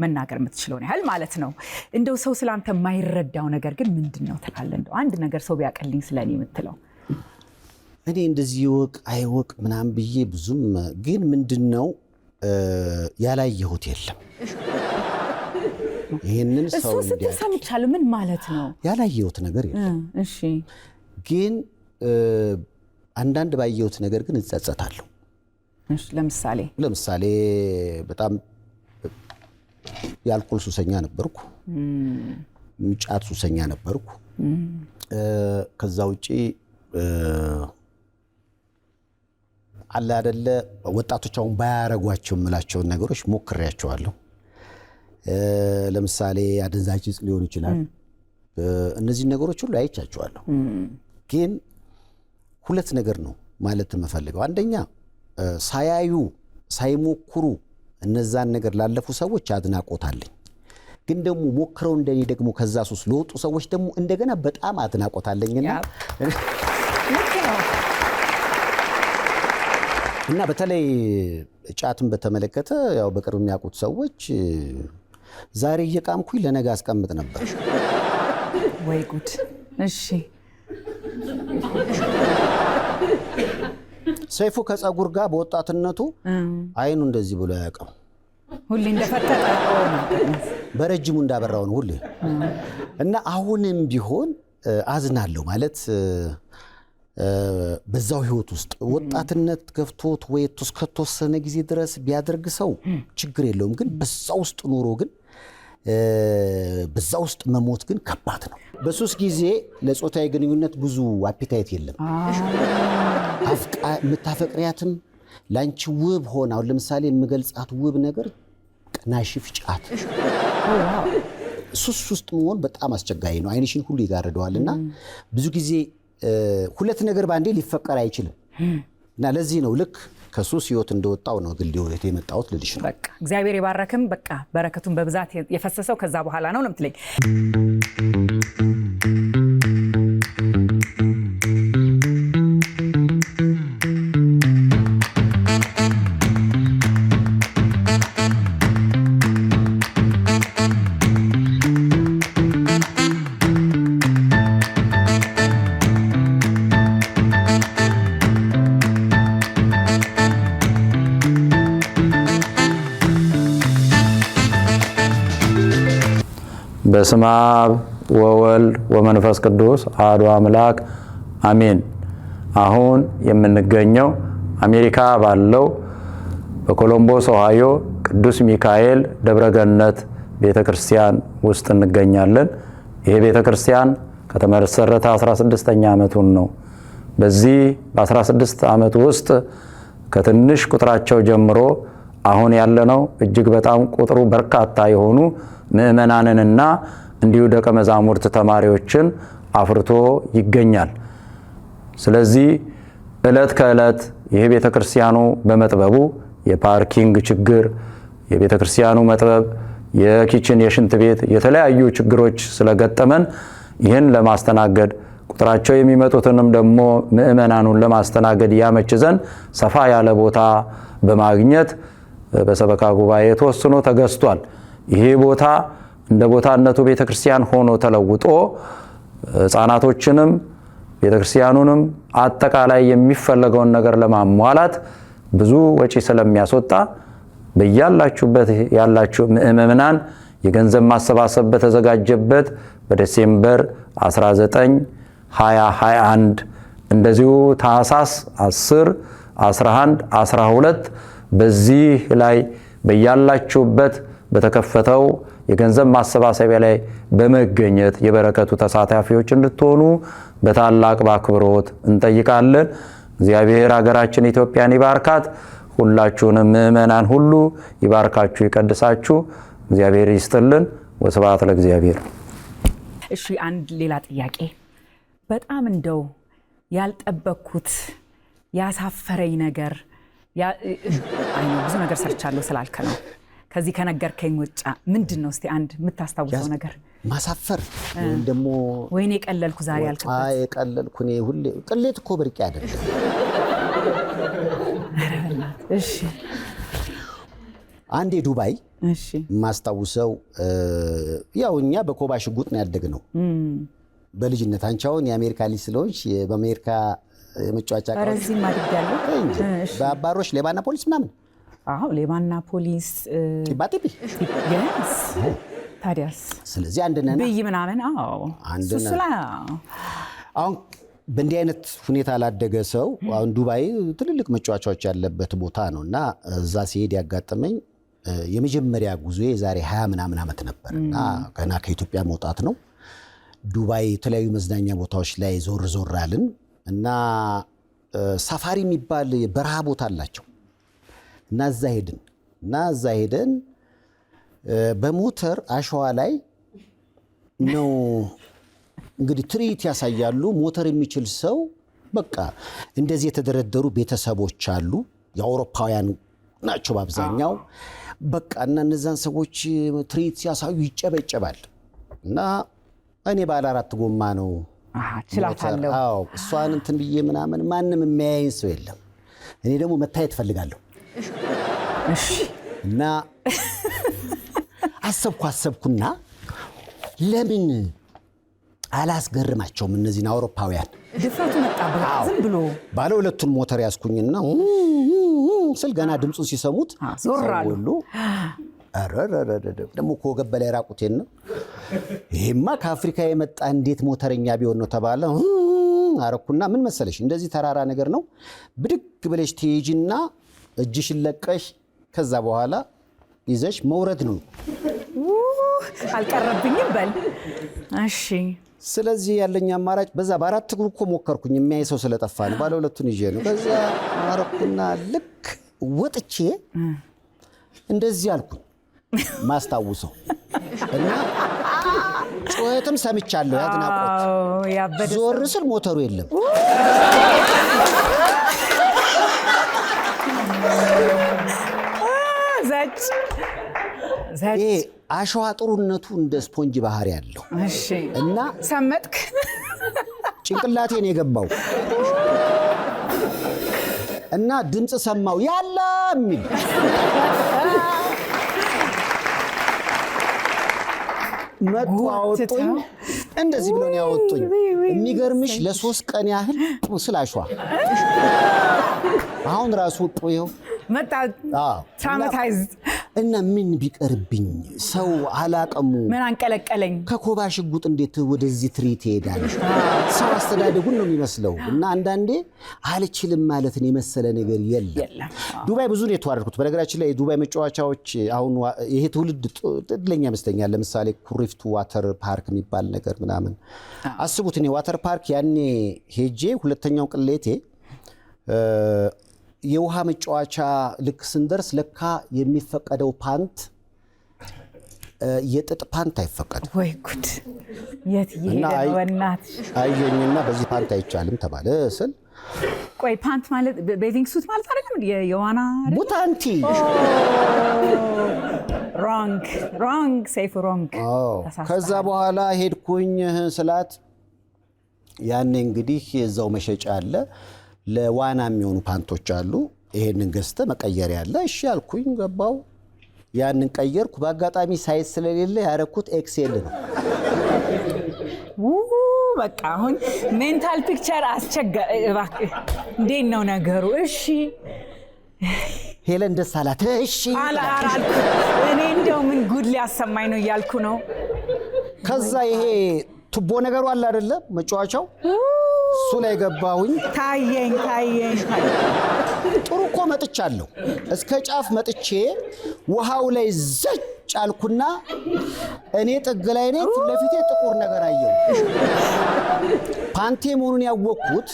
መናገር የምትችለውን ያህል ማለት ነው። እንደው ሰው ስላንተ የማይረዳው ነገር ግን ምንድነው ትላለህ? እንደው አንድ ነገር ሰው ቢያቀልኝ ስለኔ የምትለው? እኔ እንደዚህ ይወቅ አይወቅ ምናምን ብዬ ብዙም ግን ምንድነው ያላየሁት የለም። ይሄንን ሰው ሰምቻለሁ። ምን ማለት ነው? ያላየሁት ነገር የለም። እሺ ግን አንዳንድ ባየሁት ነገር ግን እጸጸታለሁ። እሺ ለምሳሌ በጣም የአልኮል ሱሰኛ ነበርኩ። ጫት ሱሰኛ ነበርኩ። ከዛ ውጪ አለ አይደለ ወጣቶች አሁን ባያረጓቸው የምላቸውን ነገሮች ሞክሬያቸዋለሁ። ለምሳሌ አደንዛዥ ዕፅ ሊሆን ይችላል። እነዚህ ነገሮች ሁሉ አይቻቸዋለሁ። ግን ሁለት ነገር ነው ማለት የምፈልገው። አንደኛ ሳያዩ ሳይሞክሩ እነዛን ነገር ላለፉ ሰዎች አድናቆት አለኝ። ግን ደግሞ ሞክረው እንደኔ ደግሞ ከዛ ሱስ ለወጡ ሰዎች ደግሞ እንደገና በጣም አድናቆት አለኝና እና በተለይ ጫትን በተመለከተ ያው በቅርብ የሚያውቁት ሰዎች ዛሬ እየቃምኩኝ ለነገ አስቀምጥ ነበር። ወይ ጉድ! እሺ ሰይፉ ከጸጉር ጋር በወጣትነቱ አይኑ እንደዚህ ብሎ ያውቀው ሁሌ እንደፈጠጠ በረጅሙ እንዳበራው ነው ሁሌ። እና አሁንም ቢሆን አዝናለሁ ማለት በዛው ህይወት ውስጥ ወጣትነት ገፍቶት ወይ እስከተወሰነ ጊዜ ድረስ ቢያደርግ ሰው ችግር የለውም። ግን በዛው ውስጥ ኖሮ ግን በዛው ውስጥ መሞት ግን ከባድ ነው። በሱስ ጊዜ ለጾታዊ ግንኙነት ብዙ አፒታይት የለም። የምታፈቅሪያትም ላንቺ ውብ ሆና አሁን ለምሳሌ የምገልጻት ውብ ነገር ናሽፍ ጫት ሱስ ውስጥ መሆን በጣም አስቸጋሪ ነው። አይንሽን ሁሉ ይጋርደዋልና ብዙ ጊዜ ሁለት ነገር ባንዴ ሊፈቀር አይችልም እና ለዚህ ነው ልክ ከሱስ ህይወት እንደወጣው ነው ግል ህይወት የመጣሁት ልልሽ ነው። በቃ እግዚአብሔር ይባረክም። በቃ በረከቱን በብዛት የፈሰሰው ከዛ በኋላ ነው ለምትለኝ በስመ አብ ወወልድ ወመንፈስ ቅዱስ አሐዱ አምላክ አሜን። አሁን የምንገኘው አሜሪካ ባለው በኮሎምቦስ ኦሃዮ ቅዱስ ሚካኤል ደብረገነት ቤተክርስቲያን ውስጥ እንገኛለን። ይሄ ቤተክርስቲያን ከተመሰረተ 16ኛ ዓመቱን ነው። በዚህ በ16 ዓመት ውስጥ ከትንሽ ቁጥራቸው ጀምሮ አሁን ያለነው እጅግ በጣም ቁጥሩ በርካታ የሆኑ ምእመናንንና እንዲሁ ደቀ መዛሙርት ተማሪዎችን አፍርቶ ይገኛል። ስለዚህ ዕለት ከዕለት ይሄ ቤተክርስቲያኑ በመጥበቡ የፓርኪንግ ችግር፣ የቤተክርስቲያኑ መጥበብ፣ የኪችን የሽንት ቤት የተለያዩ ችግሮች ስለገጠመን ይህን ለማስተናገድ ቁጥራቸው የሚመጡትንም ደግሞ ምእመናኑን ለማስተናገድ ያመች ዘንድ ሰፋ ያለ ቦታ በማግኘት በሰበካ ጉባኤ ተወስኖ ተገዝቷል። ይሄ ቦታ እንደ ቦታነቱ ቤተክርስቲያን ሆኖ ተለውጦ ሕፃናቶችንም ቤተክርስቲያኑንም አጠቃላይ የሚፈለገውን ነገር ለማሟላት ብዙ ወጪ ስለሚያስወጣ በያላችሁበት ያላችሁ ምእመናን የገንዘብ ማሰባሰብ በተዘጋጀበት በዲሴምበር 19 2021 እንደዚሁ ታኅሳስ 10 11 12 በዚህ ላይ በያላችሁበት በተከፈተው የገንዘብ ማሰባሰቢያ ላይ በመገኘት የበረከቱ ተሳታፊዎች እንድትሆኑ በታላቅ አክብሮት እንጠይቃለን። እግዚአብሔር ሀገራችን ኢትዮጵያን ይባርካት። ሁላችሁንም ምእመናን ሁሉ ይባርካችሁ ይቀድሳችሁ። እግዚአብሔር ይስጥልን። ወስብሐት ለእግዚአብሔር። እሺ አንድ ሌላ ጥያቄ በጣም እንደው ያልጠበቅኩት ያሳፈረኝ ነገር ብዙ ነገር ሰርቻለሁ ስላልከ ነው። ከዚህ ከነገርከኝ ውጭ ምንድነው እስቲ አንድ የምታስታውሰው ነገር? ማሳፈር ወይም ደግሞ ወይኔ ቀለልኩ ዛሬ ያልከበት? አይ ቀለልኩ እኔ ሁሌ ቅሌት እኮ ብርቅ አይደለም። እሺ አንዴ ዱባይ ማስታውሰው ያው እኛ በኮባ ሽጉጥ ነው ያደግነው በልጅነት። አንቺ አሁን የአሜሪካ ልጅ ስለሆንሽ በአሜሪካ የመጫወቻ ረዚህ ማድረግ ያለው በአባሮች ሌባና ፖሊስ ምናምን አዎ ሌባና ፖሊስ ጢባጢቢ yes ታዲያስ ስለዚህ አንድነና ብይ ምናምን አዎ ሱሱላ አሁን በእንዲህ አይነት ሁኔታ ላደገ ሰው አሁን ዱባይ ትልልቅ መጫወቻዎች ያለበት ቦታ ነውና እዛ ሲሄድ ያጋጠመኝ የመጀመሪያ ጉዞ የዛሬ 20 ምናምን ዓመት ነበርና ገና ከኢትዮጵያ መውጣት ነው። ዱባይ የተለያዩ መዝናኛ ቦታዎች ላይ ዞር ዞር አልን እና ሳፋሪ የሚባል በረሃ ቦታ አላቸው እና እዛ ሄድን በሞተር አሸዋ ላይ ነው እንግዲህ ትርኢት ያሳያሉ። ሞተር የሚችል ሰው በቃ እንደዚህ የተደረደሩ ቤተሰቦች አሉ። የአውሮፓውያን ናቸው በአብዛኛው። በቃ እና እነዛን ሰዎች ትርኢት ሲያሳዩ ይጨበጨባል እና እኔ ባለ 4 ጎማ ነው ችላታለሁ። አዎ እሷን እንትን ብዬ ምናምን ማንም የሚያየኝ ሰው የለም። እኔ ደግሞ መታየት ፈልጋለሁ። እሺ እና አሰብኩና ለምን አላስገርማቸውም እነዚህን አውሮፓውያን? ድፍረቱ መጣበት ዝም ብሎ ባለ 2ቱን ሞተር ያስኩኝና ስል ገና ድምፁን ሲሰሙት ዞራሉ። ደግሞ ከወገብ በላይ ራቁቴን ነው። ይሄማ ከአፍሪካ የመጣ እንዴት ሞተረኛ ቢሆን ነው ተባለ። አረኩና ምን መሰለሽ እንደዚህ ተራራ ነገር ነው። ብድግ ብለሽ ትሄጂና እጅሽን ለቀሽ ከዛ በኋላ ይዘሽ መውረድ ነው። አልቀረብኝም በል እሺ። ስለዚህ ያለኝ አማራጭ በዛ በ4 እግሩ እኮ ሞከርኩኝ። የሚያይ ሰው ስለጠፋ ነው። ባለ 2ቱን ይዤ ነው። ከዛ አረኩና ልክ ወጥቼ እንደዚህ አልኩኝ ማስታውሰው እና ጩኸትም ሰምቻለሁ ያድናቆት ዞር ስል ሞተሩ የለም ዘጭ አሸዋ ጥሩነቱ እንደ ስፖንጅ ባህሪ ያለው እሺ እና ሰመጥክ ጭንቅላቴን የገባው እና ድምጽ ሰማው ያለም መጡ አወጡኝ እንደዚህ ብሎ ነው ያወጡኝ የሚገርምሽ ለ3 ቀን ያህል ስላሽዋ አሁን ራሱ ወጥቶ መጣ ትራውማታይዝድ እና ምን ቢቀርብኝ ሰው አላቀሙ ምን አንቀለቀለኝ ከኮባ ሽጉጥ እንዴት ወደዚህ ትሪት ይሄዳል ሰው አስተዳደጉን ነው የሚመስለው እና አንዳንዴ አልችልም ማለት ነው የመሰለ ነገር የለም ዱባይ ብዙ ነው የተዋረድኩት በነገራችን ላይ ዱባይ መጫወቻዎች አሁን ይሄ ትውልድ ጥድለኛ መስለኛል ለምሳሌ ኩሪፍቱ ዋተር ፓርክ የሚባል ነገር ምናምን አስቡት እኔ ዋተር ፓርክ ያኔ ሄጄ ሁለተኛው ቅሌቴ የውሃ መጫወቻ ልክ ስንደርስ ለካ የሚፈቀደው ፓንት የጥጥ ፓንት አይፈቀድም ወይ ጉድ የት ይሄዳል ወናት አየኝና በዚህ ፓንት አይቻልም ተባለ ስል ቆይ ፓንት ማለት ቤዚንግ ሱት ማለት አይደለም የዋና ቡታንቲ ሮንግ ሴፍ ሮንግ ከዛ በኋላ ሄድኩኝ ስላት ያኔ እንግዲህ እዛው መሸጫ አለ ለዋና የሚሆኑ ፓንቶች አሉ ይሄንን ገዝተ መቀየር ያለ እሺ አልኩኝ ገባው ያንን ቀየርኩ በአጋጣሚ ሳይዝ ስለሌለ ያረኩት ኤክስኤል ነው በቃ አሁን ሜንታል ፒክቸር እንዴት ነው ነገሩ እሺ ሄለን ደስ አላት እሺ አላልኩ እኔ እንደው ምን ጉድ ሊያሰማኝ ነው እያልኩ ነው ከዛ ይሄ ቱቦ ነገሩ አለ አይደለ መጫወቻው እሱ ላይ ገባሁኝ ታየኝ ጥሩ እኮ መጥቻለሁ እስከ ጫፍ መጥቼ ውሃው ላይ ዘጭ አልኩና እኔ ጥግ ላይ ነኝ ለፊቴ ጥቁር ነገር አየሁ ፓንቴ መሆኑን ያወቅኩት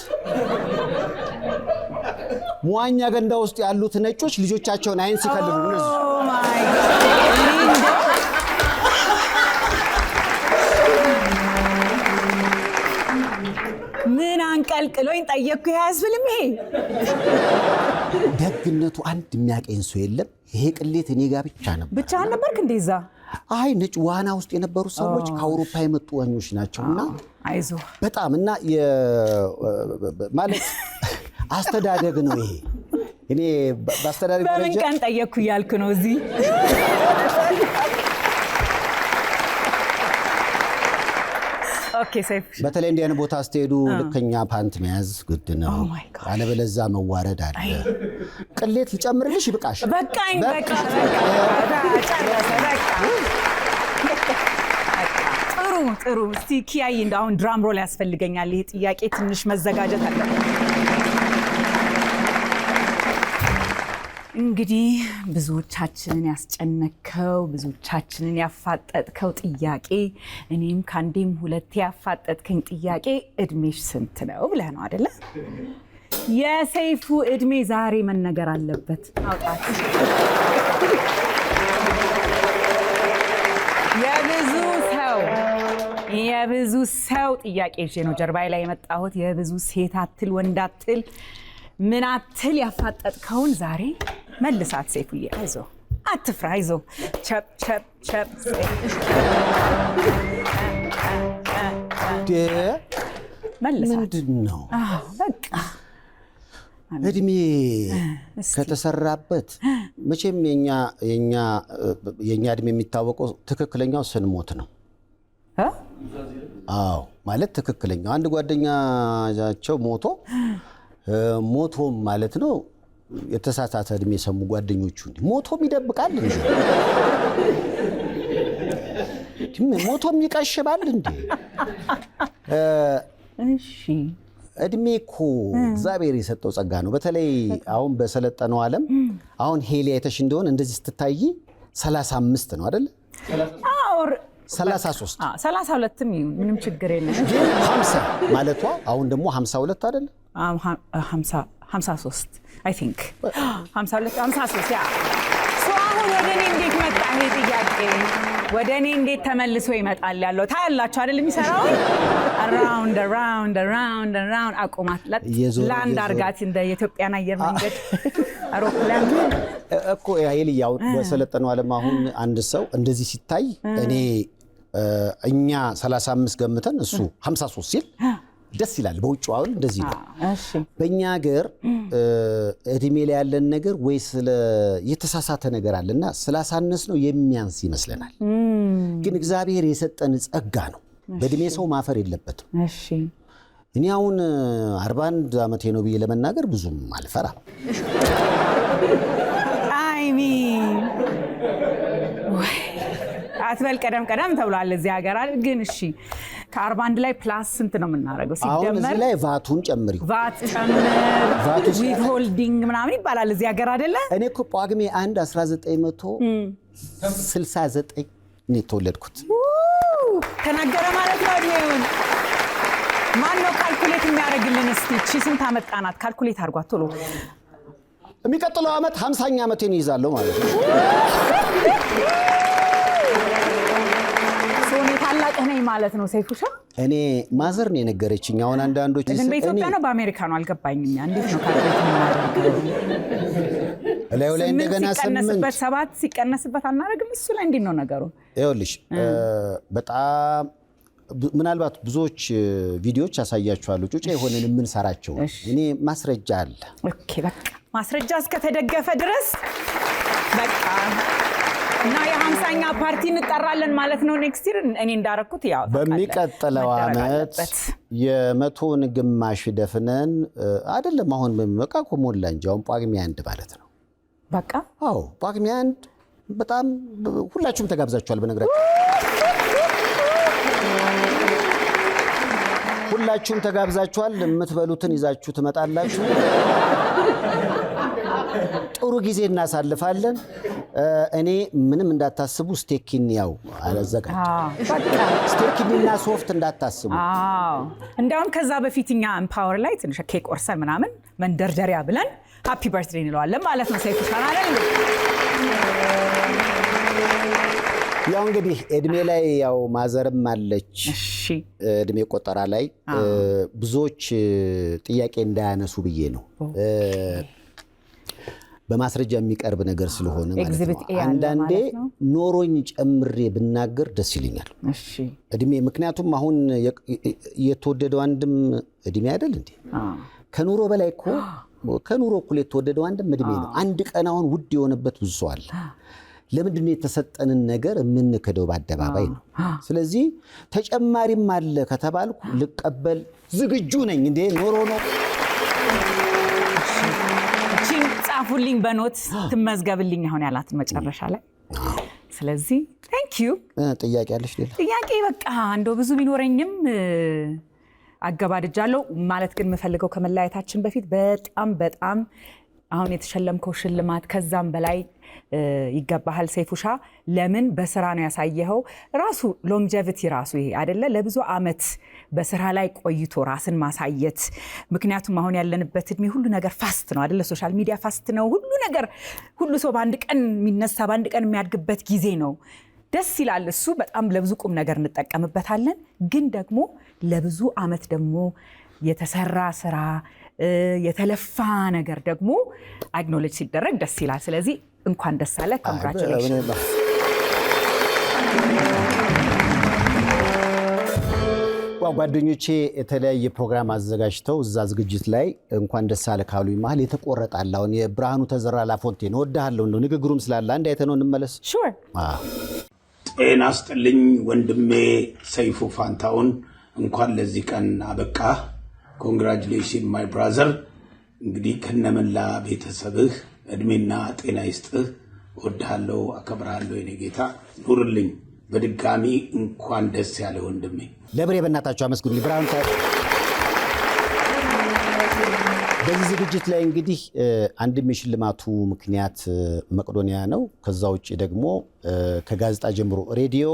ሙዋኛ ገንዳ ውስጥ ያሉት ነጮች ልጆቻቸውን አይን ሲከልሉ ነው ምን አንቀልቅሎኝ ጠየቅኩ ያስብልም ይሄ ደግነቱ አንድ የሚያቀኝ ሰው የለም ይሄ ቅሌት እኔ ጋር ብቻ ነበርክ እንደዛ አይ ነጭ ዋና ውስጥ የነበሩ ሰዎች ከአውሮፓ የመጡ ዋኞች ናቸውና አይዞ በጣም እና ማለት አስተዳደግ ነው ይሄ እኔ በአስተዳደግ ደረጃ በምን ቀን ጠየቅኩ ያልኩ ነው እዚህ ኦኬ ሴፍ በተለይ እንዲህ አይነት ቦታ ስትሄዱ ልከኛ ፓንት መያዝ ግድ ነው አለበለዛ መዋረድ አለ ቅሌት ልጨምርልሽ ይብቃሽ በቃኝ ጥሩ እስቲ ኪያይ እንዳውን ድራም ሮል ያስፈልገኛል ይሄ ጥያቄ ትንሽ መዘጋጀት አለበት እንግዲህ ብዙዎቻችንን ያስጨነከው ብዙዎቻችንን ያፋጠጥከው ጥያቄ እኔም ካንዴም ሁለቴ ያፋጠጥከኝ ጥያቄ እድሜሽ ስንት ነው ብለህ ነው አይደለ የሰይፉ እድሜ ዛሬ መነገር አለበት አውጣት የብዙ ሰው ጥያቄ ነው ጀርባይ ላይ የመጣሁት የብዙ ሴት አትል ወንድ አትል ምን አትል ያፋጠጥከውን ዛሬ መልሳት ሰይፉዬ አይዞ አትፍራ አይዞ ቸፕ መልሳት ምንድነው በቃ እድሜ ከተሰራበት መቼም የኛ እድሜ የሚታወቀው ትክክለኛው ስንሞት ነው አዎ ማለት ትክክለኛው አንድ ጓደኛቸው ሞቶ ማለት ነው የተሳሳተ እድሜ ሰሙ ጓደኞቹ ሞቶም ይደብቃል እንዴ ሞቶም ይቀሽባል እንዴ እሺ እድሜ እኮ እግዚአብሔር የሰጠው ጸጋ ነው በተለይ አሁን በሰለጠነው ዓለም አሁን ሄሊ አይተሽ እንደሆነ እንደዚህ ስትታይ 35 ነው አይደል 33 32ም ምንም ችግር የለም 50 ማለቷ አሁን ደግሞ 52 አይደል 53 I think 52 53 ያ ሶ አሁን ወደ እኔ እንዴት መጣ ይሄ ጥያቄ ወደ እኔ እንዴት ተመልሶ ይመጣል ያለው ታያላችሁ አይደል? የሚሰራው around አቁማት ላንድ አርጋት እንደ የኢትዮጵያን አየር መንገድ አውሮፕላን እኮ ያይልያው በሰለጠነው ዓለም አሁን አንድ ሰው እንደዚህ ሲታይ እኛ 35 ገምተን እሱ 53 ሲል ደስ ይላል። በውጭው አሁን እንደዚህ ነው። በእኛ ሀገር እድሜ ላይ ያለን ነገር ወይ ስለ የተሳሳተ ነገር አለና ስላሳነስ ነው የሚያንስ ይመስለናል። ግን እግዚአብሔር የሰጠን ጸጋ ነው። በእድሜ ሰው ማፈር የለበትም። እኔ አሁን 41 ዓመቴ ነው ብዬ ለመናገር ብዙም አልፈራም። አትበል ቀደም ተብሏል እዚህ ሀገር አይደል? ግን እሺ ከ41 ላይ ፕላስ ስንት ነው የምናደርገው? አሁን እዚህ ላይ ቫቱን ጨምሪ፣ ቫት ጨምር፣ ዊዝ ሆልዲንግ ምናምን ይባላል እዚህ ሀገር አይደለ? እኔ እኮ ጳጉሜ 1 1969 ነው የተወለድኩት። ተናገረ ማለት ነው እድሜውን። ማን ነው ካልኩሌት የሚያደርግልን? እስቲ እቺ ስንት አመጣናት? ካልኩሌት አድርጓት ቶሎ። የሚቀጥለው አመት 50ኛ ዓመቴን ይይዛለሁ ማለት ነው። ታላቅህ ነኝ ማለት ነው ሰይፉሻ? እኔ ማዘር ነው የነገረችኝ። አሁን አንዳንዶች ግን በኢትዮጵያ ነው በአሜሪካ ነው አልገባኝም። እንዴት ነው ካልኩሌት የምናደርገው? ላይ እንደገና 7 ሲቀነስበት አናደርግም? እሱ ላይ እንዴት ነው ነገሩ? ይኸውልሽ በጣም ምናልባት ብዙዎች ቪዲዮዎች ያሳያችኋለሁ ጩጬ የሆነን የምንሰራቸው። እኔ ማስረጃ አለ። ኦኬ በቃ ማስረጃ እስከተደገፈ ድረስ በቃ እና የ50ኛ ፓርቲ እንጠራለን ማለት ነው ኔክስት ይር። እኔ እንዳረኩት ያው በሚቀጥለው አመት የ100ን ግማሽ ደፍነን አይደለም አሁን በቃ ኮሞላ እንጂ አሁን ጳጉሜ 1 ማለት ነው በቃ። አዎ ጳጉሜ 1 በጣም ሁላችሁም ተጋብዛችኋል። በነገራችሁ ሁላችሁም ተጋብዛችኋል። የምትበሉትን ይዛችሁ ትመጣላችሁ። ጥሩ ጊዜ እናሳልፋለን። እኔ ምንም እንዳታስቡ ስቴኪን ያው አላዘጋጅ በቃ ስቴኪንና ሶፍት እንዳታስቡ። እንደውም ከዛ በፊትኛ ኤምፓወር ላይ ትንሽ ኬክ ቆርሰን ምናምን መንደርደሪያ ብለን ሃፒ በርዝዴይ እንለዋለን ማለት ነው። ሰይፉ አይደል? ያው እንግዲህ እድሜ ላይ ያው ማዘርም አለች። እድሜ ቆጠራ ላይ ብዙዎች ጥያቄ እንዳያነሱ ብዬ ነው። በማስረጃ የሚቀርብ ነገር ስለሆነ ማለት ነው። አንዳንዴ ኖሮኝ ጨምሬ ብናገር ደስ ይለኛል እድሜ። ምክንያቱም አሁን የተወደደው አንድም እድሜ አይደል እንዴ? ከኑሮ በላይ እኮ ከኑሮ እኩል የተወደደው አንድም እድሜ ነው። አንድ ቀን አሁን ውድ የሆነበት ብዙ ሰው አለ። ለምንድን ነው የተሰጠንን ነገር የምንከደው? በአደባባይ ነው። ስለዚህ ተጨማሪም አለ ከተባልኩ ልቀበል ዝግጁ ነኝ። እንዴ ኖሮ ነው። ጻፉልኝ በኖት ትመዝገብልኝ አሁን ያላትን መጨረሻ ላይ። ስለዚህ ቴንክ ዩ። ጥያቄ አለሽ? ሌላ ጥያቄ በቃ እንደው ብዙ ቢኖረኝም አገባድጃለሁ። ማለት ግን የምፈልገው ከመለያየታችን በፊት በጣም አሁን የተሸለምከው ሽልማት ከዛም በላይ ይገባሃል ሰይፉሻ። ለምን በስራ ነው ያሳየኸው። ራሱ ሎንጀቪቲ ራሱ ይሄ አይደለ ለብዙ አመት በስራ ላይ ቆይቶ ራስን ማሳየት። ምክንያቱም አሁን ያለንበት እድሜ ሁሉ ነገር ፋስት ነው አይደለ? ሶሻል ሚዲያ ፋስት ነው። ሁሉ ነገር ሁሉ ሰው በአንድ ቀን የሚነሳ በአንድ ቀን የሚያድግበት ጊዜ ነው። ደስ ይላል እሱ። በጣም ለብዙ ቁም ነገር እንጠቀምበታለን። ግን ደግሞ ለብዙ አመት ደግሞ የተሰራ ስራ የተለፋ ነገር ደግሞ አግኖሌጅ ሲደረግ ደስ ይላል። ስለዚህ እንኳን ደስ አለ። ኮንግራቹሌሽን። ጓደኞቼ የተለያየ ፕሮግራም አዘጋጅተው እዛ ዝግጅት ላይ እንኳን ደስ አለ ካሉኝ መሀል የተቆረጣል። አሁን የብርሃኑ ተዘራ ላፎንቴን እወድሃለሁ እንደው ንግግሩም ስላለ አንድ አይተነው እንመለስ። ሹር። ጤና ይስጥልኝ ወንድሜ ሰይፉ ፋንታውን፣ እንኳን ለዚህ ቀን አበቃ። ኮንግራቹሌሽን ማይ ብራዘር። እንግዲህ ከነመላ ቤተሰብህ እድሜና ጤና ይስጥህ። እወድሃለሁ፣ አከብርሃለሁ። የኔ ጌታ ኑርልኝ። በድጋሚ እንኳን ደስ ያለ ወንድሜ። ለብሬ በእናታችሁ አመስግኑልኝ። ብርሃኑ በዚህ ዝግጅት ላይ እንግዲህ አንድም የሽልማቱ ምክንያት መቄዶንያ ነው። ከዛ ውጭ ደግሞ ከጋዜጣ ጀምሮ ሬዲዮ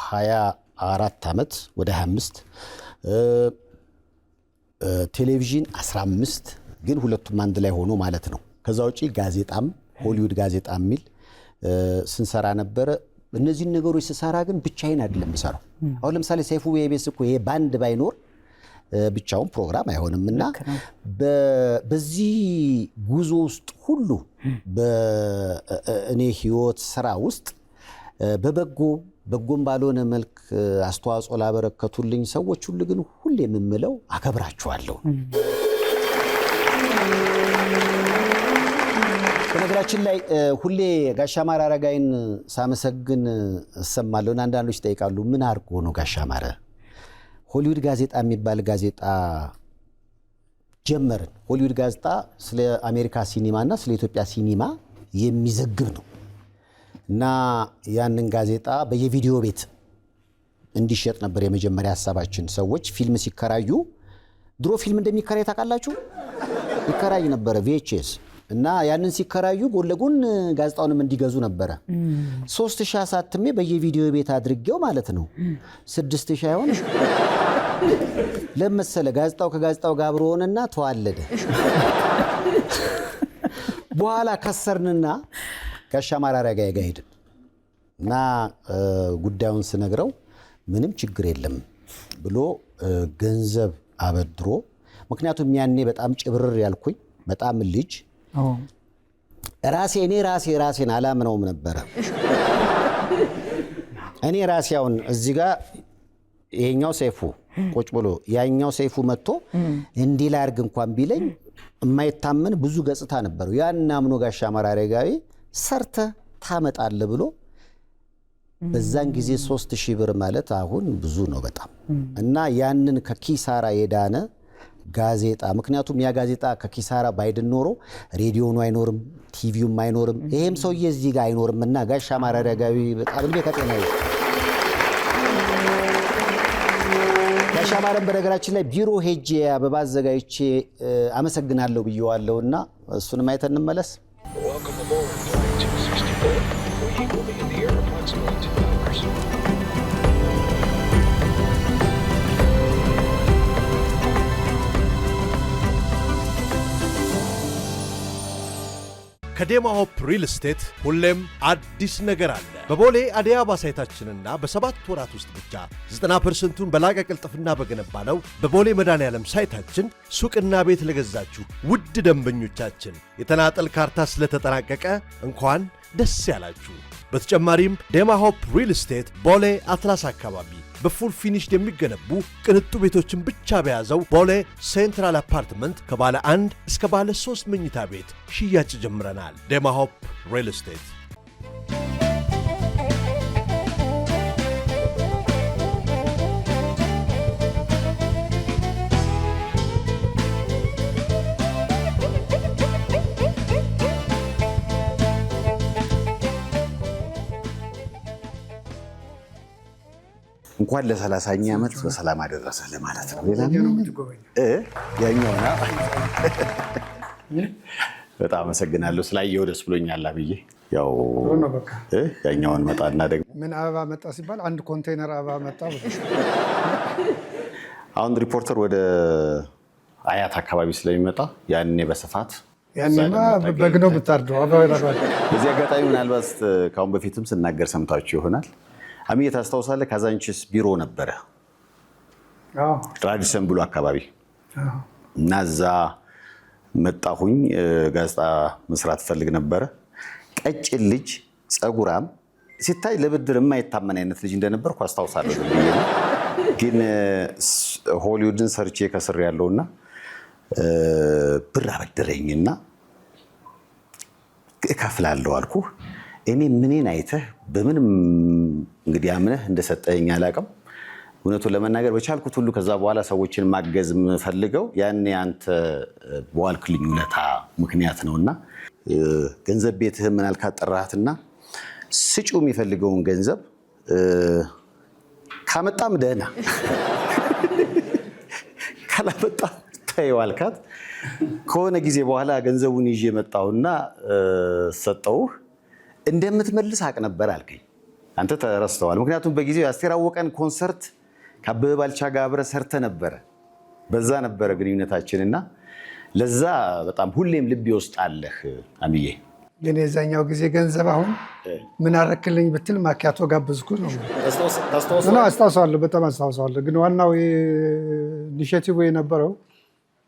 24 ዓመት ወደ 25 ቴሌቪዥን 15 ግን ሁለቱም አንድ ላይ ሆኖ ማለት ነው። ከዛ ውጪ ጋዜጣም ሆሊውድ ጋዜጣ የሚል ስንሰራ ነበረ። እነዚህን ነገሮች ስሰራ ግን ብቻዬን አይደለም የምሰራው። አሁን ለምሳሌ ሰይፉ በኢቢኤስ እኮ ይሄ ባንድ ባይኖር ብቻውን ፕሮግራም አይሆንምና በዚህ ጉዞ ውስጥ ሁሉ በእኔ ህይወት ስራ ውስጥ በጎም ባልሆነ መልክ አስተዋጽኦ ላበረከቱልኝ ሰዎች ሁሉ ግን ሁሌ የምምለው አከብራቸዋለሁ። በነገራችን ላይ ሁሌ ጋሽ አማረ አረጋይን ሳመሰግን እሰማለሁ። አንዳንዶች ይጠይቃሉ ምን አድርጎ ነው ጋሽ አማረ ሆሊውድ ጋዜጣ የሚባል ጋዜጣ ጀመርን። ሆሊውድ ጋዜጣ ስለ አሜሪካ ሲኒማና ስለ ኢትዮጵያ ሲኒማ የሚዘግብ ነው እና ያንን ጋዜጣ በየቪዲዮ ቤት እንዲሸጥ ነበር የመጀመሪያ ሐሳባችን። ሰዎች ፊልም ሲከራዩ ድሮ ፊልም እንደሚከራይ ታውቃላችሁ? ይከራይ ነበር VHS እና ያንን ሲከራዩ ጎን ለጎን ጋዜጣውንም እንዲገዙ ነበረ። 3000 አሳትሜ በየቪዲዮ ቤት አድርጌው ማለት ነው 6000 አይሆን ለምሳሌ ጋዜጣው ከጋዜጣው ጋር አብሮ ሆነና ተዋለደ። በኋላ ከሰርንና ጋሽ አማረ አረጋይ ጋር ሄድን እና ጉዳዩን ስነግረው ምንም ችግር የለም ብሎ ገንዘብ አበድሮ፣ ምክንያቱም ያኔ በጣም ጭብርር ያልኩኝ በጣም ልጅ ራሴን አላምነውም ነበረ። እኔ ራሴውን እዚህ ጋር ይሄኛው ሰይፉ ቁጭ ብሎ ያኛው ሰይፉ መጥቶ እንዲህ ላርግ እንኳን ቢለኝ የማይታመን ብዙ ገጽታ ነበረው። ያን አምኖ ጋሽ አማረ አረጋዊ ሰርተ ታመጣለ ብሎ በዛን ጊዜ 3000 ብር ማለት አሁን ብዙ ነው በጣም እና ያንን ከኪሳራ የዳነ ጋዜጣ፣ ምክንያቱም ያ ጋዜጣ ከኪሳራ ባይድን ኖሮ ሬዲዮኑ አይኖርም፣ ቲቪውም አይኖርም፣ ይሄም ሰውዬ እዚህ ጋር አይኖርምና ጋሽ አማረ አረጋዊ በጣም ልቤ ከጤና ይሁን። ጋሽ አማረን በነገራችን ላይ ቢሮ ሄጄ አበባ አዘጋጅቼ አመሰግናለሁ ብየዋለሁና እሱንም አይተን እንመለስ። ከዴማ ሆፕ ሪል ስቴት ሁሌም አዲስ ነገር አለ። በቦሌ አደይ አበባ ሳይታችንና በ7 ወራት ውስጥ ብቻ 90%ቱን በላቀ ቅልጥፍና በገነባነው በቦሌ መድኃኔዓለም ሳይታችን ሱቅና ቤት ለገዛችሁ ውድ ደንበኞቻችን የተናጠል ካርታ ስለተጠናቀቀ እንኳን ደስ ያላችሁ። በተጨማሪም ዴማ ሆፕ ሪል ስቴት ቦሌ አትላስ አካባቢ በፉል ፊኒሽድ የሚገነቡ ቅንጡ ቤቶችን ብቻ በያዘው ቦሌ ሴንትራል አፓርትመንት ከባለ 1 እስከ ባለ 3 መኝታ ቤት ሽያጭ ጀምረናል። ዴማ ሆፕ ሪል ስቴት። እንኳን ለ30ኛ ዓመት በሰላም አደረሰ ለማለት ነው። ሌላ ያኛውና በጣም አመሰግናለሁ ስላየው ደስ ብሎኛል አብዬ። ያው ያኛውን መጣና ደግሞ ምን አበባ መጣ ሲባል አንድ ኮንቴነር አበባ መጣ። አሁን ሪፖርተር ወደ አያት አካባቢ ስለሚመጣ ያኔ በስፋት ያኔማ በግነው ብታርደው አበባ። በዚህ አጋጣሚ ምናልባት ካሁን በፊትም ስናገር ሰምታችሁ ይሆናል። አሚዬ ታስታውሳለህ? ካዛንቺስ ቢሮ ነበረ ራዲሰን ብሎ አካባቢ እና እዛ መጣሁኝ። ጋዜጣ መስራት ፈልግ ነበረ። ቀጭን ልጅ ፀጉራም ሲታይ ለብድር የማይታመን አይነት ልጅ እንደነበርኩ አስታውሳለሁ። ግን ሆሊውድን ሰርቼ ከስር ያለውና ብር አበደረኝና እከፍላለሁ አልኩ። እኔ ምንን አይተህ በምንም እንግዲህ አምነህ እንደሰጠኝ አላውቅም። እውነቱን ለመናገር በቻልኩት ሁሉ ከዛ በኋላ ሰዎችን ማገዝ ፈልገው ያኔ አንተ በዋልክልኝ ውለታ ምክንያት ነውና ገንዘብ ቤትህ ምን አልካት ጠራሃትና ስጪው የሚፈልገውን ገንዘብ ካመጣም ደህና ካላመጣም ተይው አልካት። ከሆነ ጊዜ በኋላ ገንዘቡን ይዤ መጣሁና ሰጠውህ። እንደምትመልስ አቅ ነበር አልከኝ። አንተ ተረስተዋል። ምክንያቱም በጊዜው የአስቴር አወቀን ኮንሰርት ከአበበ ባልቻ ጋር አብረህ ሰርተህ ነበረ። በዛ ነበረ ግንኙነታችንና ለዛ በጣም ሁሌም ልቤ ውስጥ አለህ አምዬ። ግን የዛኛው ጊዜ ገንዘብ አሁን ምን አረክልኝ ብትል ማኪያቶ ጋብዝኩ ነው። አስታውሰዋለሁ፣ በጣም አስታውሰዋለሁ። ግን ዋናው ኢኒሼቲቭ የነበረው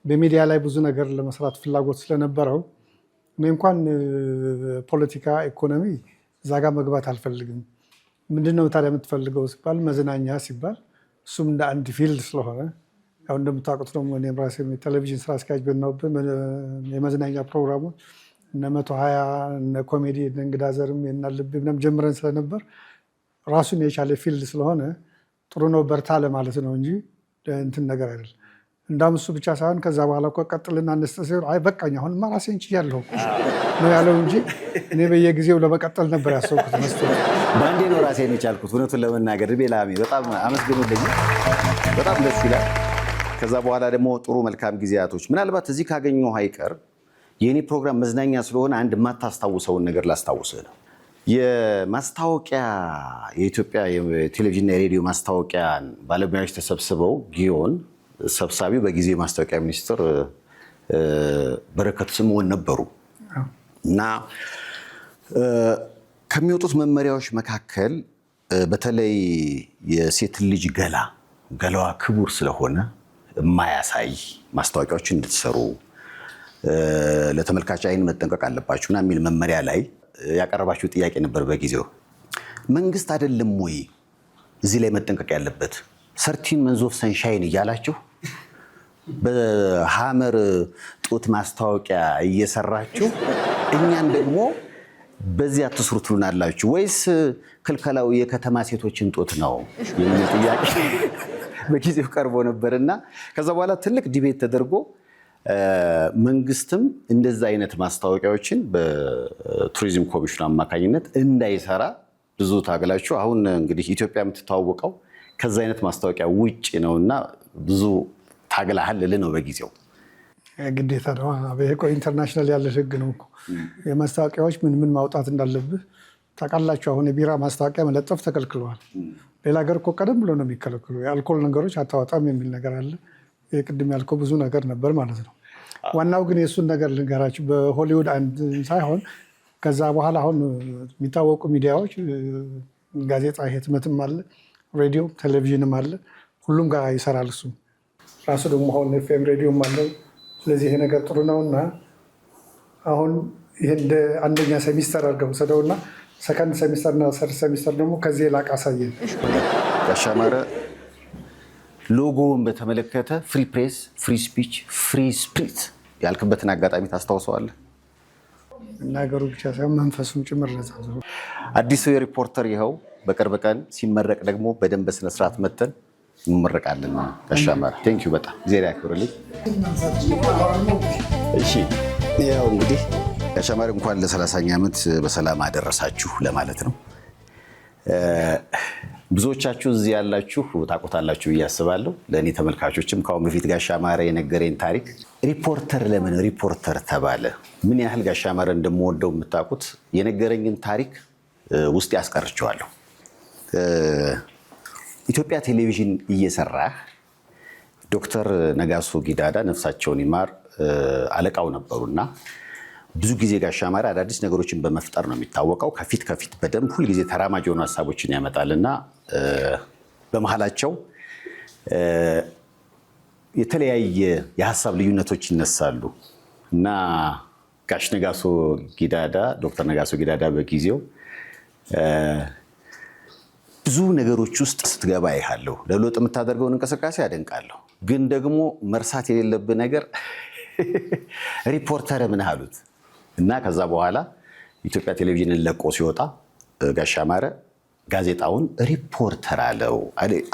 በሚዲያ ላይ ብዙ ነገር ለመስራት ፍላጎት ስለነበረው እኔ እንኳን ፖለቲካ፣ ኢኮኖሚ እዛ ጋር መግባት አልፈልግም። ምንድነው ታዲያ የምትፈልገው ሲባል መዝናኛ ሲባል እሱም እንደ አንድ ፊልድ ስለሆነ ያው እንደምታውቁት ደግሞ እኔም ራሴ ቴሌቪዥን ስራ አስኪያጅ ብናውብን የመዝናኛ ፕሮግራሞች እነ 120 እነ ኮሜዲ እነ እንግዳ ዘርም የናልብ ምናምን ጀምረን ስለነበር ራሱን የቻለ ፊልድ ስለሆነ ጥሩ ነው በርታ ለማለት ነው እንጂ እንትን ነገር አይደለም። እንዳም እሱ ብቻ ሳይሆን ከዛ በኋላ እኮ ቀጥልና አነስተሰው አይ በቃኝ አሁንማ ራሴን ችያለሁ ነው ያለው እንጂ እኔ በየጊዜው ለመቀጠል ነበር ያሰብኩት። መስጠት ባንዴ ነው ራሴን የቻልኩት። እውነቱን ለመናገር ቤላሚ በጣም አመስግኑልኝ። በጣም ደስ ይላል። ከዛ በኋላ ደግሞ ጥሩ መልካም ጊዜያቶች ምናልባት እዚህ ካገኘሁ አይቀር የኔ ፕሮግራም መዝናኛ ስለሆነ አንድ የማታስታውሰውን ነገር ላስታውስህ ነው። የማስታወቂያ የኢትዮጵያ የቴሌቪዥንና የሬዲዮ ማስታወቂያ ባለሙያዎች ተሰብስበው ጊዮን ሰብሳቢው በጊዜ ማስታወቂያ ሚኒስትር በረከት ስምዖን ነበሩ እና ከሚወጡት መመሪያዎች መካከል በተለይ የሴት ልጅ ገላዋ ክቡር ስለሆነ የማያሳይ ማስታወቂያዎችን እንድትሰሩ ለተመልካች አይን መጠንቀቅ አለባችሁ እና የሚል መመሪያ ላይ ያቀረባችሁ ጥያቄ ነበር በጊዜው። መንግስት አይደለም ወይ እዚህ ላይ መጠንቀቅ ያለበት? 13 መንዝ ኦፍ ሰንሻይን እያላችሁ በሐመር ጡት ማስታወቂያ እየሰራችሁ እኛን ደግሞ በዚህ አትስሩ ትሉናላችሁ ወይስ ክልከላው የከተማ ሴቶችን ጡት ነው የሚል ጥያቄ በጊዜው ቀርቦ ነበርና ከዛ በኋላ ትልቅ ዲቤት ተደርጎ መንግስትም እንደዛ አይነት ማስታወቂያዎችን በቱሪዝም ኮሚሽኑ አማካኝነት እንዳይሰራ ብዙ ታገላችሁ። አሁን እንግዲህ ኢትዮጵያ የምትተዋወቀው ከዛ አይነት ማስታወቂያ ውጪ ነውና ብዙ ታገላሃል ልል ነው በጊዜው። ግዴታ ነው። በእኮ ኢንተርናሽናል ያለ ህግ ነው እኮ የማስታወቂያዎች ምን ማውጣት እንዳለብህ ታውቃላችሁ። አሁን የቢራ ማስታወቂያ መለጠፍ ተከልክለዋል። ሌላ ሀገር እኮ ቀደም ብሎ ነው የሚከለክሉ። የአልኮል ነገሮች አታወጣም የሚል ነገር አለ። የቅድም ያልከው ብዙ ነገር ነበር ማለት ነው። ዋናው ግን የእሱን ነገር ልንገራችሁ። በሆሊውድ አንድ ሳይሆን ከዛ በኋላ አሁን የሚታወቁ ሚዲያዎች ጋዜጣ፣ ህትመትም አለ፣ ሬዲዮ፣ ቴሌቪዥንም አለ። ሁሉም ጋር ይሰራል። እሱ ራሱ ደግሞ አሁን ኤፍኤም ሬዲዮም አለው። ስለዚህ ይሄ ነገር ጥሩ ነውና አሁን ይሄ እንደ አንደኛ ሴሚስተር አድርገው ወሰደውና ሰከንድ ሴሚስተርና ሰርድ ሴሚስተር ደግሞ ከዚህ ላቅ አሳየን። ያሻማረ ሎጎውን በተመለከተ ፍሪ ፕሬስ፣ ፍሪ ስፒች፣ ፍሪ ስፕሪት ያልክበትን አጋጣሚ ታስታውሰዋለህ? ነገሩ ብቻ ሳይሆን መንፈሱም ጭምር ለዛ አዲሱ የሪፖርተር ይኸው በቅርብ ቀን ሲመረቅ ደግሞ በደንብ በስነ ስርዓት መተን እንመረቃለን። ያሻማረ ቴንኪዩ በጣም ዜና ያክብርልኝ። እሺ ያው እንግዲህ ያሻማረ እንኳን ለ30ኛ ዓመት በሰላም አደረሳችሁ ለማለት ነው። ብዙዎቻችሁ እዚህ ያላችሁ ታውቁታላችሁ ብዬ አስባለሁ። ለእኔ ተመልካቾችም ከአሁን በፊት ጋሻማረ የነገረኝ ታሪክ ሪፖርተር ለምን ሪፖርተር ተባለ፣ ምን ያህል ጋሻማረ እንደምወደው የምታውቁት የነገረኝን ታሪክ ውስጥ ያስቀርቸዋለሁ። ኢትዮጵያ ቴሌቪዥን እየሰራህ ዶክተር ነጋሶ ጊዳዳ ነፍሳቸውን ይማር አለቃው ነበሩና ብዙ ጊዜ ጋሻማረ አዳዲስ ነገሮችን በመፍጠር ነው የሚታወቀው። ከፊት በደንብ ሁልጊዜ ተራማጅ የሆኑ ሀሳቦችን ያመጣልና በመሀላቸው የተለያየ የሀሳብ ልዩነቶች ይነሳሉ እና ጋሽ ነጋሶ ጊዳዳ ዶክተር ነጋሶ ጊዳዳ በጊዜው ብዙ ነገሮች ውስጥ ስትገባ ይሃለሁ፣ ለለውጥ የምታደርገውን እንቅስቃሴ ያደንቃለሁ፣ ግን ደግሞ መርሳት የሌለብህ ነገር ሪፖርተር ምን አሉት እና ከዛ በኋላ ኢትዮጵያ ቴሌቪዥንን ለቆ ሲወጣ ጋሻማረ ጋዜጣውን ሪፖርተር አለው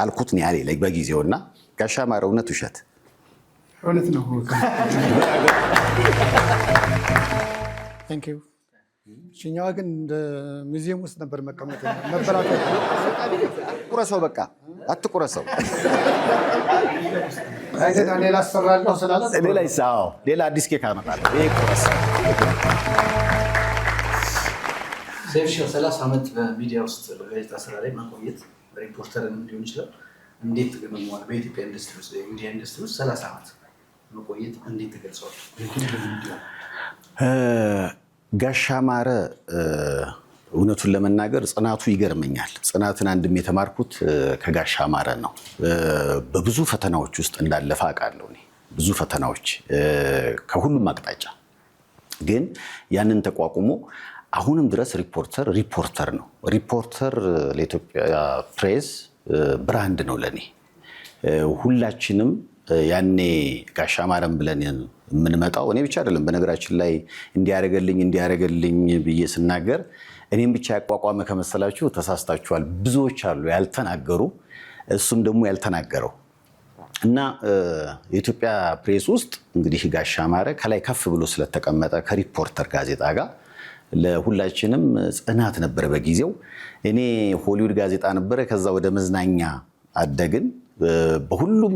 አልኩት ነው ያለ በጊዜውና ጋሻማረ እውነት ውሸት? እውነት ነው። ታንኪዩ። እኛዋ ግን እንደ ሙዚየም ውስጥ ነበር መቀመጥ ነበራት። ቁረሰው በቃ አትቁረሰው። ሌላ አሰራለሁ ስላለ ሌላ አዲስ ኬክ አመጣለሁ። ይሄ ቁረስ ሴፍሽው 30 ዓመት በሚዲያ ውስጥ በጋዜጣ ስራ ላይ ማቆየት ሪፖርተርን ሊሆን ይችላል። እንዴት ተገመመዋል? በኢትዮጵያ ኢንዱስትሪ ውስጥ የሚዲያ ኢንዱስትሪ ውስጥ 30 ዓመት መቆየት እንዴት ተገልጿል? ጋሽ አማረ እውነቱን ለመናገር ጽናቱ ይገርመኛል። ጽናትን አንድም የተማርኩት ከጋሽ አማረ ነው። በብዙ ፈተናዎች ውስጥ እንዳለፈ አውቃለሁ እኔ ብዙ ፈተናዎች ከሁሉም አቅጣጫ ግን ያንን ተቋቁሞ አሁንም ድረስ ሪፖርተር ነው። ሪፖርተር ለኢትዮጵያ ፕሬስ ብራንድ ነው ለኔ። ሁላችንም ያኔ ጋሽ አማረን ብለን የምንመጣው እኔ ብቻ አይደለም። በነገራችን ላይ እንዲያረገልኝ ብዬ ስናገር እኔም ብቻ ያቋቋመ ከመሰላችሁ ተሳስታችኋል። ብዙዎች አሉ ያልተናገሩ፣ እሱም ደግሞ ያልተናገረው እና የኢትዮጵያ ፕሬስ ውስጥ እንግዲህ ጋሽ አማረ ከላይ ከፍ ብሎ ስለተቀመጠ ከሪፖርተር ጋዜጣ ጋር ለሁላችንም ጽናት ነበር በጊዜው። እኔ ሆሊውድ ጋዜጣ ነበረ፣ ከዛ ወደ መዝናኛ አደግን። በሁሉም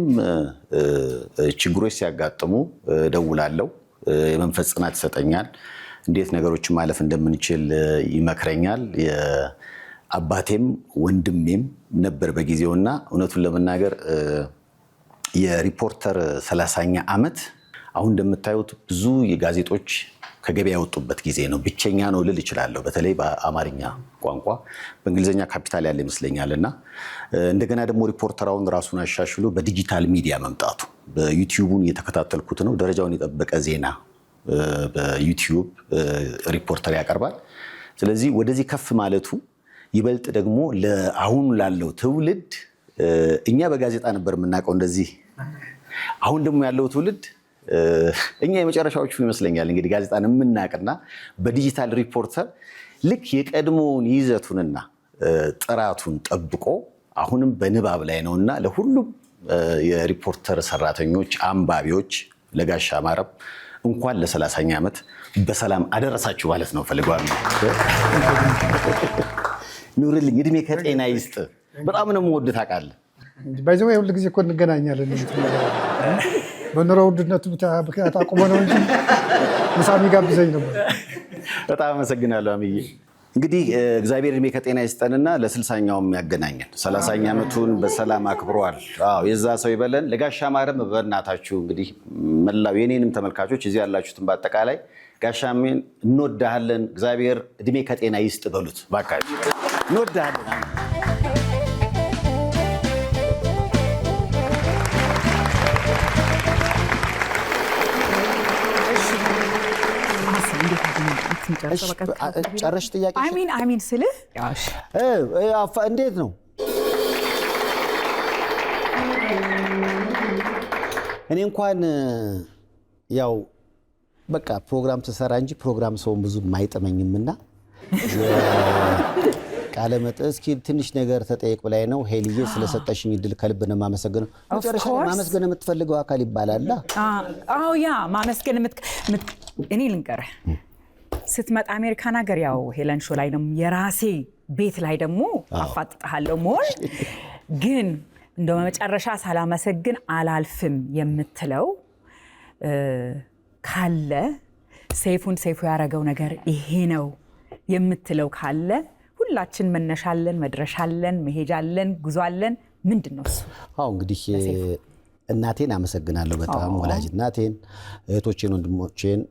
ችግሮች ሲያጋጥሙ ደውላለሁ። የመንፈስ ጽናት ይሰጠኛል። እንዴት ነገሮችን ማለፍ እንደምንችል ይመክረኛል። አባቴም ወንድሜም ነበር በጊዜውና እውነቱን ለመናገር የሪፖርተር 30ኛ ዓመት አሁን እንደምታዩት ብዙ የጋዜጦች ከገበያ ያወጡበት ጊዜ ነው። ብቸኛ ነው ልል እችላለሁ። በተለይ በአማርኛ ቋንቋ፣ በእንግሊዝኛ ካፒታል ያለ ይመስለኛልና እንደገና ደግሞ ሪፖርተራውን ራሱን አሻሽሎ በዲጂታል ሚዲያ መምጣቱ በዩቲዩቡን እየተከታተልኩት ነው። ደረጃውን የጠበቀ ዜና በዩቲዩብ ሪፖርተር ያቀርባል። ስለዚህ ወደዚህ ከፍ ማለቱ ይበልጥ ደግሞ ለአሁን ላለው ትውልድ እኛ በጋዜጣ ነበር የምናውቀው እንደዚህ። አሁን ደግሞ ያለው ትውልድ እኛ የመጨረሻዎቹ ይመስለኛል እንግዲህ ጋዜጣን የምናውቅና በዲጂታል ሪፖርተር ልክ የቀድሞውን ይዘቱንና ጥራቱን ጠብቆ አሁንም በንባብ ላይ ነውና ለሁሉም የሪፖርተር ሰራተኞች፣ አንባቢዎች ለጋሽ አማረም እንኳን ለ30ኛ ዓመት በሰላም አደረሳችሁ ማለት ነው ፈልጋለሁ። ኑርልኝ፣ እድሜ ከጤና ይስጥ። በጣም ነው የምወድህ ታውቃለህ። ባይዘው ሁሉ ጊዜ እኮ እንገናኛለን። በኑሮ ውድነቱ ምክንያት አቁሞ ነው እንጂ ምሳም ይጋብዘኝ ነበር። በጣም አመሰግናለሁ አምዬ። እንግዲህ እግዚአብሔር እድሜ ከጤና ይስጠንና ለ60ኛውም ያገናኘን። 30ኛ ዓመቱን በሰላም አክብሯል። የዛ ሰው ይበለን። ለጋሽ አማረም በእናታችሁ እንግዲህ መላው የኔንም ተመልካቾች እዚህ ያላችሁትን በአጠቃላይ ጋሽ አሜን እንወዳለን። እግዚአብሔር እድሜ ከጤና ይስጥ በሉት ባካችሁ። እንወዳለን። ጨረሽ ጥያቄ? አሚን ስልህ እንዴት ነው? እኔ እንኳን ያው በቃ ፕሮግራም ተሰራ እንጂ ፕሮግራም ሰውን ብዙ አይጠመኝምና ቃለ መጠይቅ እስኪ ትንሽ ነገር ተጠይቅ ብላይ ነው። ሄልዬ ስለሰጠሽኝ እድል ከልብ ነው የማመሰግነው። መጨረሻ ማመስገን የምትፈልገው አካል ይባላል። ያ ማመስገን እኔ ልንገርህ፣ ስትመጣ አሜሪካን ሀገር ያው ሄለን ሾው ላይ ነው የራሴ ቤት ላይ ደግሞ አፋጥጣለሁ ሞል ግን እንደው መጨረሻ ሳላመሰግን አላልፍም የምትለው ካለ ሰይፉ ያረገው ነገር ይሄ ነው የምትለው ካለ ሁላችን መነሻለን፣ መድረሻለን፣ መሄጃለን፣ ጉዟለን። ምንድነው እሱ? እንግዲህ እናቴን አመሰግናለሁ በጣም ወላጅ እናቴን፣ እህቶቼን፣ ወንድሞቼን፣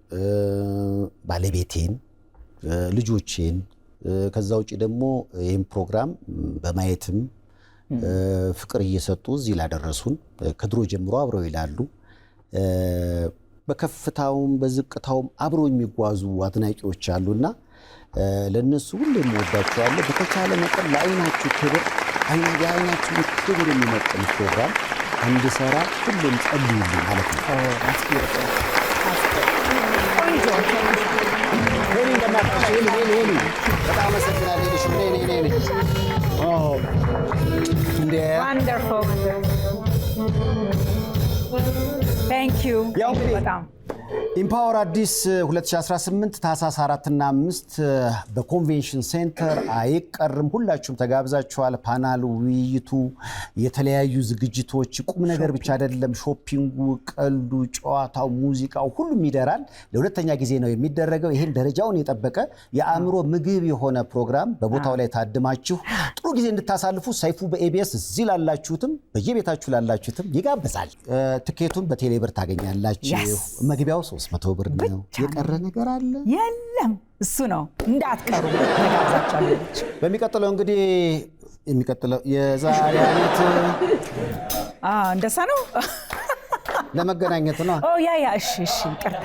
ባለቤቴን፣ ልጆቼን ከዛ ውጪ ደግሞ ይህን ፕሮግራም በማየትም ፍቅር እየሰጡ እዚህ ላደረሱን ከድሮ ጀምሮ አብረው ይላሉ። በከፍታውም በዝቅታውም አብረው የሚጓዙ አድናቂዎች አሉና ለነሱ ሁሌም ወዳቸዋለሁ። በተቻለ መጠን ለአይናችሁ ክብር የአይናችሁ ክብር የሚመጥን ፕሮግራም እንድሰራ ሁሌም ጸልዩልኝ ማለት ነው። በጣም አመሰግናለሁ። ኢምፓወር አዲስ 2018 ታህሳስ 4 እና 5 በኮንቬንሽን ሴንተር አይቀርም። ሁላችሁም ተጋብዛችኋል። ፓናሉ፣ ውይይቱ፣ የተለያዩ ዝግጅቶች፣ ቁም ነገር ብቻ አይደለም። ሾፒንጉ፣ ቀልዱ፣ ጨዋታው፣ ሙዚቃው ሁሉም ይደራል። ለሁለተኛ ጊዜ ነው የሚደረገው። ይሄን ደረጃውን የጠበቀ የአእምሮ ምግብ የሆነ ፕሮግራም በቦታው ላይ ታድማችሁ ጥሩ ጊዜ እንድታሳልፉ ሰይፉ በኤቢኤስ እዚህ ላላችሁትም በየቤታችሁ ላላችሁትም ይጋብዛል። ትኬቱን በቴሌብር ታገኛላችሁ። መግቢያው 300 ብር ነው። የቀረ ነገር አለ? የለም። እሱ ነው እንዳትቀሩ ተጋብዛችኋለሁ። በሚቀጥለው እንግዲህ የዛሬ ዓመት እንደዛ ነው ለመገናኘት ነው። እሺ ይቅርታ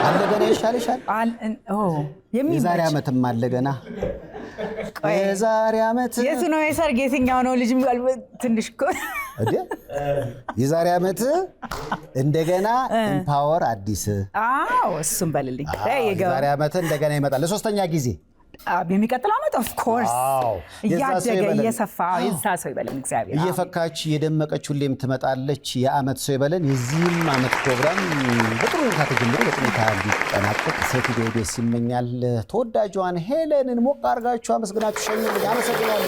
አለ ገና ይሻልሻል። የዛሬ ዓመትም አለ ገና። የዛሬ ዓመት የቱ ነው የሰርግ የትኛው ነው ልጅ ትንሽ እኮ የዛሬ ዓመት እንደገና ኢምፓወር አዲስ እሱም በልልኝ። የዛሬ ዓመት እንደገና ይመጣል ለሶስተኛ ጊዜ የሚቀጥለው ዓመት ኦፍ ኮርስ እያደገ እየሰፋ የዛ ሰው ይበለን እግዚአብሔር። እየፈካች የደመቀች ሁሌም ትመጣለች። የዓመት ሰው ይበለን። የዚህም ዓመት ፕሮግራም በጥሩ ሁኔታ ተጀምሮ በጥሩ ሁኔታ እንዲጠናቀቅ ሴቲቪ ኢቢኤስ ይመኛል። ተወዳጇን ሄለንን ሞቅ አድርጋችሁ አመስግናችሁ ሸኙልኝ። አመሰግናለሁ።